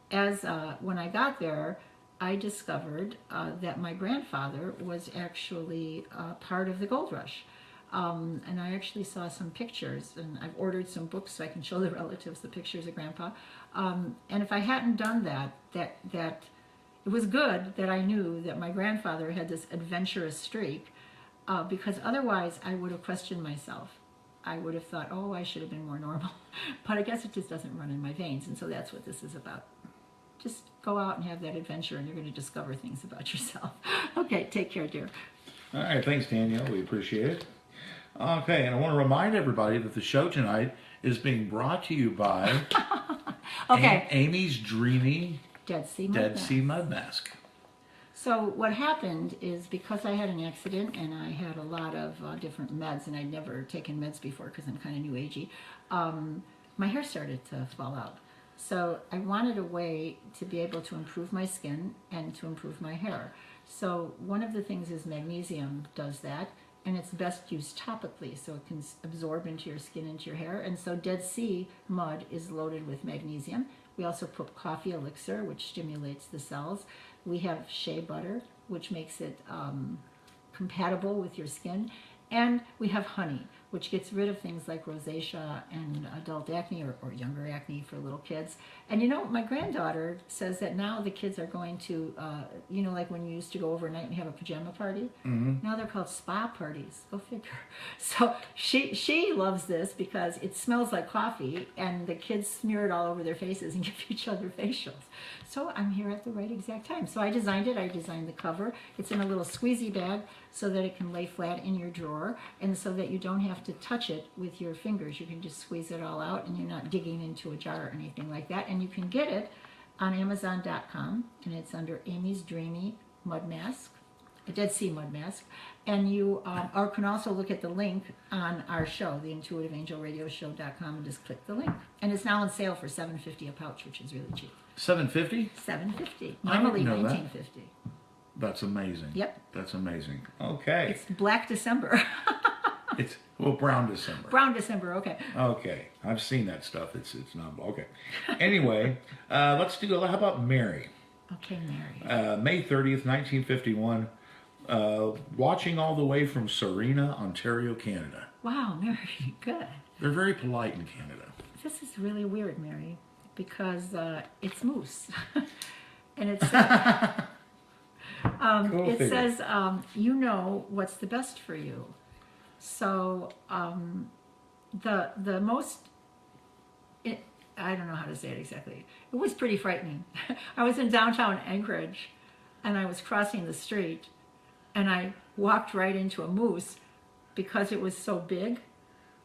when I got there, I discovered that my grandfather was actually part of the gold rush. And I actually saw some pictures, and I've ordered some books so I can show the relatives the pictures of Grandpa. And if I hadn't done that it was good that I knew that my grandfather had this adventurous streak, because otherwise I would have questioned myself. I would have thought, oh, I should have been more normal. But I guess it just doesn't run in my veins, and so that's what this is about. just go out and have that adventure, and you're going to discover things about yourself. Okay, take care, dear. All right, thanks, Danielle. We appreciate it. Okay, and I want to remind everybody that the show tonight is being brought to you by Okay. Amy's Dreamy Dead Sea Mud Mask. So what happened is, because I had an accident and I had a lot of different meds, and I'd never taken meds before because I'm kind of new agey, my hair started to fall out. So I wanted a way to be able to improve my skin and to improve my hair. So one of the things is magnesium does that, and it's best used topically so it can absorb into your skin, into your hair. And so Dead Sea mud is loaded with magnesium. We also put coffee elixir, which stimulates the cells. We have shea butter, which makes it compatible with your skin. And we have honey, which gets rid of things like rosacea and adult acne, or younger acne for little kids. And you know, my granddaughter says that now the kids are going to, you know, like when you used to go overnight and have a pajama party, now they're called spa parties. Go figure. So she loves this because it smells like coffee, and the kids smear it all over their faces and give each other facials. So I'm here at the right exact time. So I designed it. I designed the cover. It's in a little squeezy bag so that it can lay flat in your drawer, and so that you don't have to touch it with your fingers. You can just squeeze it all out, and you're not digging into a jar or anything like that. And you can get it on Amazon.com, and it's under Amy's Dreamy Mud Mask, a Dead Sea Mud Mask. And you or can also look at the link on our show, the IntuitiveAngelRadioShow.com, and just click the link. And it's now on sale for $7.50 a pouch, which is really cheap. $7.50? $7.50. I didn't Normally know that. $19.50. That's amazing. Yep. That's amazing. Okay. It's Black December. It's Brown December. Brown December, okay. Okay, I've seen that stuff. It's not okay. Anyway, let's do. How about Mary? Okay, Mary. May 30th, 1951. Watching all the way from Sarina, Ontario, Canada. Wow, Mary, good. They're very polite in Canada. This is really weird, Mary, because it's moose, and it says, Cool figure. you know what's the best for you. So the most, I don't know how to say it exactly. It was pretty frightening. I was in downtown Anchorage, and I was crossing the street, and I walked right into a moose because it was so big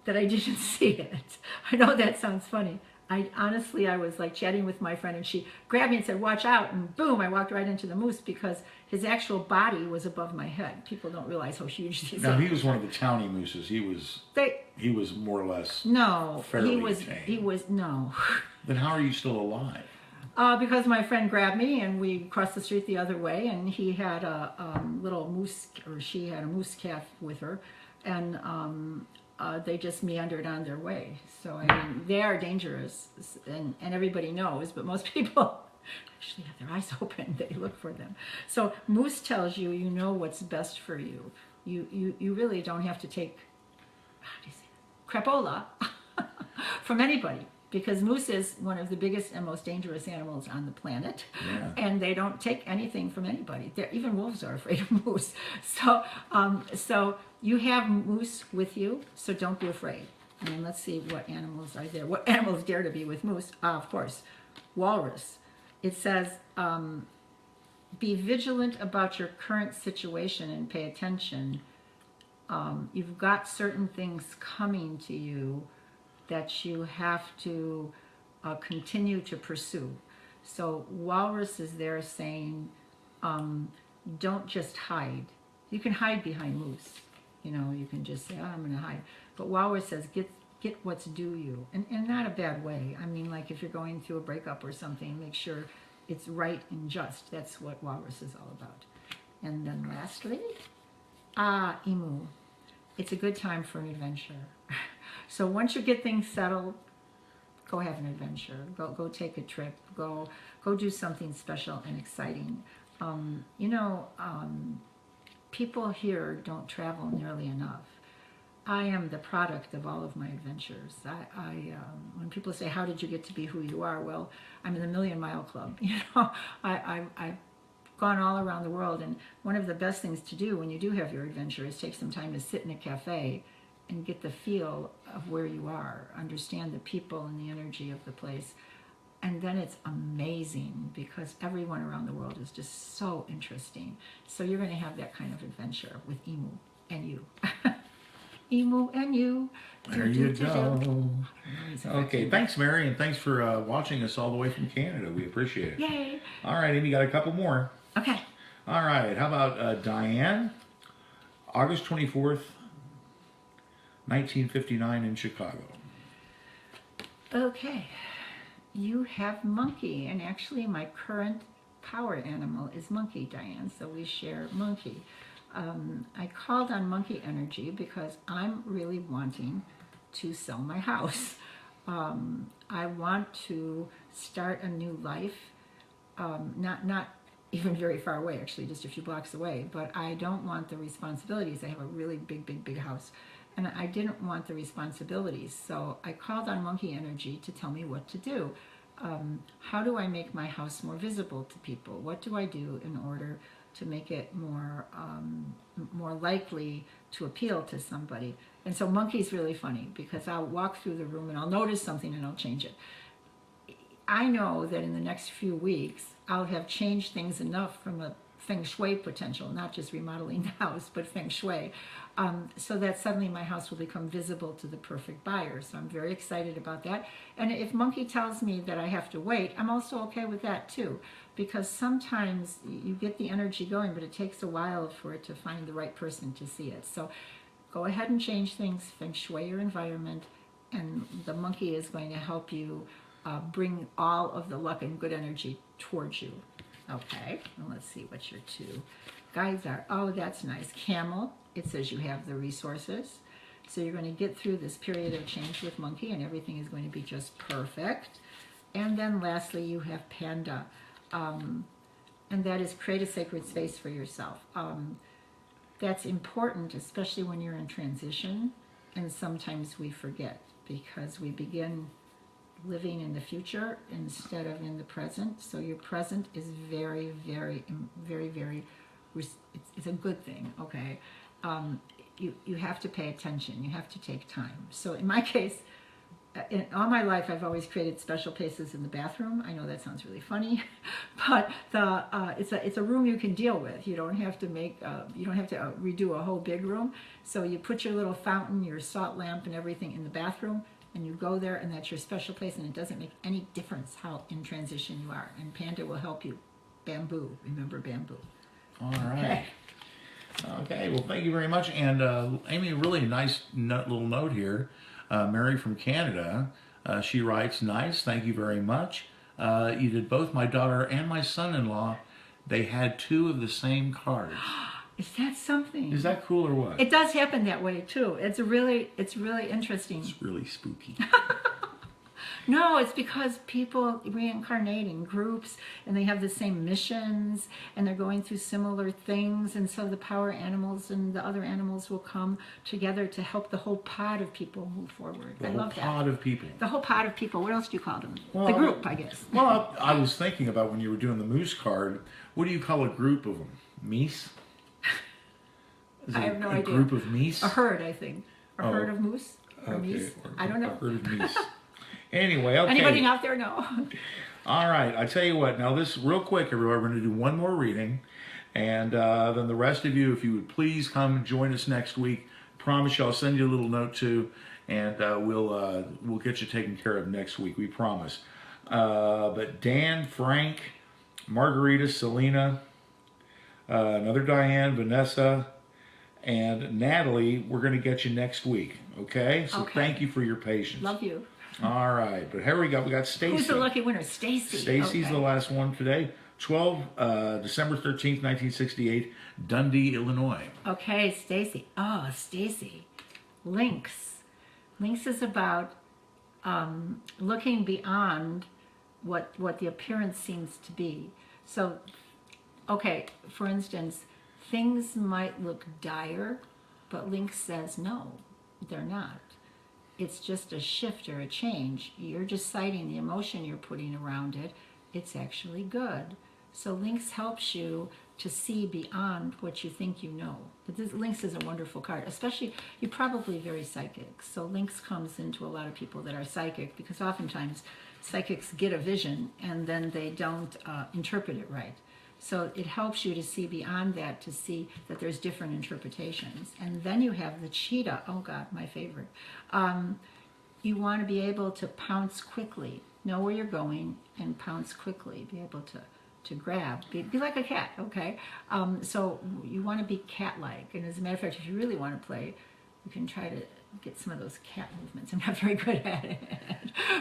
that I didn't see it. I know that sounds funny. I was like chatting with my friend, and she grabbed me and said, "Watch out," and boom, I walked right into the moose because his actual body was above my head. People don't realize how huge these are. Now, he was one of the towny mooses. He was more or less no, fairly he was tame. no. Then how are you still alive? Because my friend grabbed me, and we crossed the street the other way, and he had a little moose, or she had a moose calf with her, and they just meandered on their way. So, I mean, they are dangerous, and everybody knows, but most people actually have their eyes open. They look for them. So moose tells you, you know what's best for you. You really don't have to take, how do you say, crapola from anybody, because moose is one of the biggest and most dangerous animals on the planet. Yeah. And they don't take anything from anybody. Even wolves are afraid of moose. So you have moose with you, so don't be afraid. And let's see what animals are there. What animals dare to be with moose? Of course, walrus. It says, be vigilant about your current situation and pay attention. You've got certain things coming to you that you have to continue to pursue. So walrus is there saying, don't just hide. You can hide behind moose. You know, you can just say, oh, I'm going to hide. But walrus says, get what's due you. And not a bad way. I mean, like if you're going through a breakup or something, make sure it's right and just. That's what walrus is all about. And then lastly, emu. It's a good time for an adventure. So once you get things settled, go have an adventure. Go take a trip. Go do something special and exciting. People here don't travel nearly enough. I am the product of all of my adventures. When people say, how did you get to be who you are? Well, I'm in the Million Mile Club. You know, I've gone all around the world, and one of the best things to do when you do have your adventure is take some time to sit in a cafe and get the feel of where you are, understand the people and the energy of the place. And then it's amazing because everyone around the world is just so interesting. So you're going to have that kind of adventure with Emu and you. Emu and you. There you go. Okay, thanks, Mary, and thanks for watching us all the way from Canada. We appreciate it. Yay. All right, Amy, got a couple more. Okay. All right, how about Diane? August 24th, 1959 in Chicago. Okay. You have monkey, and actually my current power animal is monkey, Diane, so we share monkey. I called on monkey energy because I'm really wanting to sell my house. I want to start a new life, not even very far away, actually, just a few blocks away, but I don't want the responsibilities. I have a really big house, and I didn't want the responsibilities, so I called on monkey energy to tell me what to do. How do I make my house more visible to people? What do I do in order to make it more likely to appeal to somebody? And so monkey's really funny because I'll walk through the room and I'll notice something and I'll change it. I know that in the next few weeks I'll have changed things enough from a feng shui potential, not just remodeling the house, but feng shui, so that suddenly my house will become visible to the perfect buyer. So I'm very excited about that. And if monkey tells me that I have to wait, I'm also okay with that too, because sometimes you get the energy going, but it takes a while for it to find the right person to see it. So go ahead and change things, feng shui your environment, and the monkey is going to help you bring all of the luck and good energy towards you. Okay, and let's see what your two guides are. Oh, that's nice. Camel, it says you have the resources. So you're going to get through this period of change with monkey and everything is going to be just perfect. And then lastly, you have panda. And that is create a sacred space for yourself. That's important, especially when you're in transition. And sometimes we forget because we begin living in the future instead of in the present. So your present is very, it's a good thing, okay? You have to pay attention. You have to take time. So in my case, in all my life, I've always created special places in the bathroom. I know that sounds really funny, but it's a room you can deal with. You don't have to redo a whole big room. So you put your little fountain, your salt lamp, and everything in the bathroom, and you go there, and that's your special place, and it doesn't make any difference how in transition you are. And Panda will help you. Bamboo, remember bamboo. All right. Okay, well, thank you very much. And Amy, really nice little note here. Mary from Canada, she writes, nice, thank you very much. You did both my daughter and my son-in-law. They had two of the same cards. Is that something? Is that cool or what? It does happen that way too. It's really interesting. It's really spooky. No, it's because people reincarnate in groups and they have the same missions and they're going through similar things, and so the power animals and the other animals will come together to help the whole pod of people move forward. I love that. The whole pod of people. The whole pod of people. What else do you call them? Well, the group, I guess. Well, I was thinking about when you were doing the moose card, what do you call a group of them? Meese? I have no idea. A group of meese? A herd, I think. A herd of moose? Or meese? I don't know. A herd of meese. Anyway, okay. Anybody out there know? All right, I tell you what. Now, this real quick, everyone. We're going to do one more reading, and then the rest of you, if you would please come and join us next week. Promise you, I'll send you a little note too, and we'll get you taken care of next week. We promise. But Dan, Frank, Margarita, Selena, another Diane, Vanessa, and Natalie, we're going to get you next week. Okay? So thank you for your patience. Love you. All right, but here we go. We got Stacy. Who's the lucky winner? Stacy. Stacy's the last one today. December 13th, 1968, Dundee, Illinois. Okay, Stacy. Oh, Stacy. Lynx. Lynx is about looking beyond what the appearance seems to be. So, okay, for instance, things might look dire, but Lynx says no, they're not. It's just a shift or a change. You're just citing the emotion you're putting around it. It's actually good. So Lynx helps you to see beyond what you think you know. But this Lynx is a wonderful card, especially, you're probably very psychic. So Lynx comes into a lot of people that are psychic, because oftentimes psychics get a vision and then they don't interpret it right. So it helps you to see beyond that, to see that there's different interpretations. And then you have the cheetah. Oh God, my favorite. You want to be able to pounce quickly, know where you're going, and pounce quickly, be able to grab, be like a cat, okay? So you want to be cat-like. And as a matter of fact, if you really want to play, you can try to get some of those cat movements. I'm not very good at it.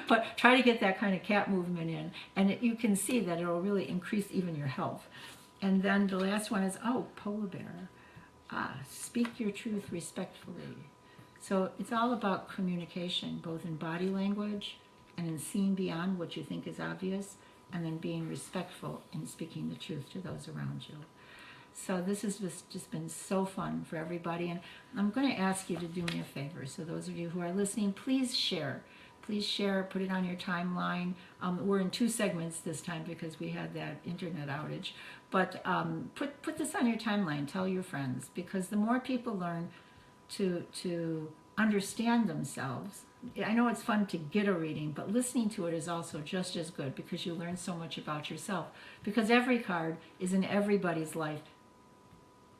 But try to get that kind of cat movement in. And you can see that it will really increase even your health. And then the last one is, oh, polar bear. Speak your truth respectfully. So it's all about communication, both in body language and in seeing beyond what you think is obvious, and then being respectful and speaking the truth to those around you. So this has just been so fun for everybody. And I'm going to ask you to do me a favor. So those of you who are listening, please share. Please share, put it on your timeline. We're in 2 segments this time because we had that internet outage. But put this on your timeline. Tell your friends, because the more people learn to understand themselves. I know it's fun to get a reading, but listening to it is also just as good, because you learn so much about yourself. Because every card is in everybody's life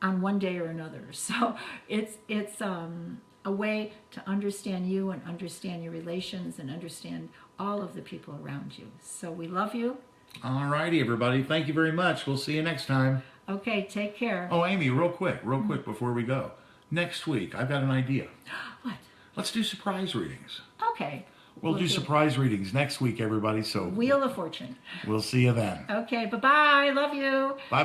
on one day or another. So it's a way to understand you and understand your relations and understand all of the people around you. So we love you. All righty, everybody. Thank you very much. We'll see you next time. Okay, take care. Oh, Amy, real quick before we go. Next week, I've got an idea. What? Let's do surprise readings. Okay. We'll do surprise readings next week, everybody. So Wheel of Fortune. We'll see you then. Okay, bye-bye. Love you. Bye-bye.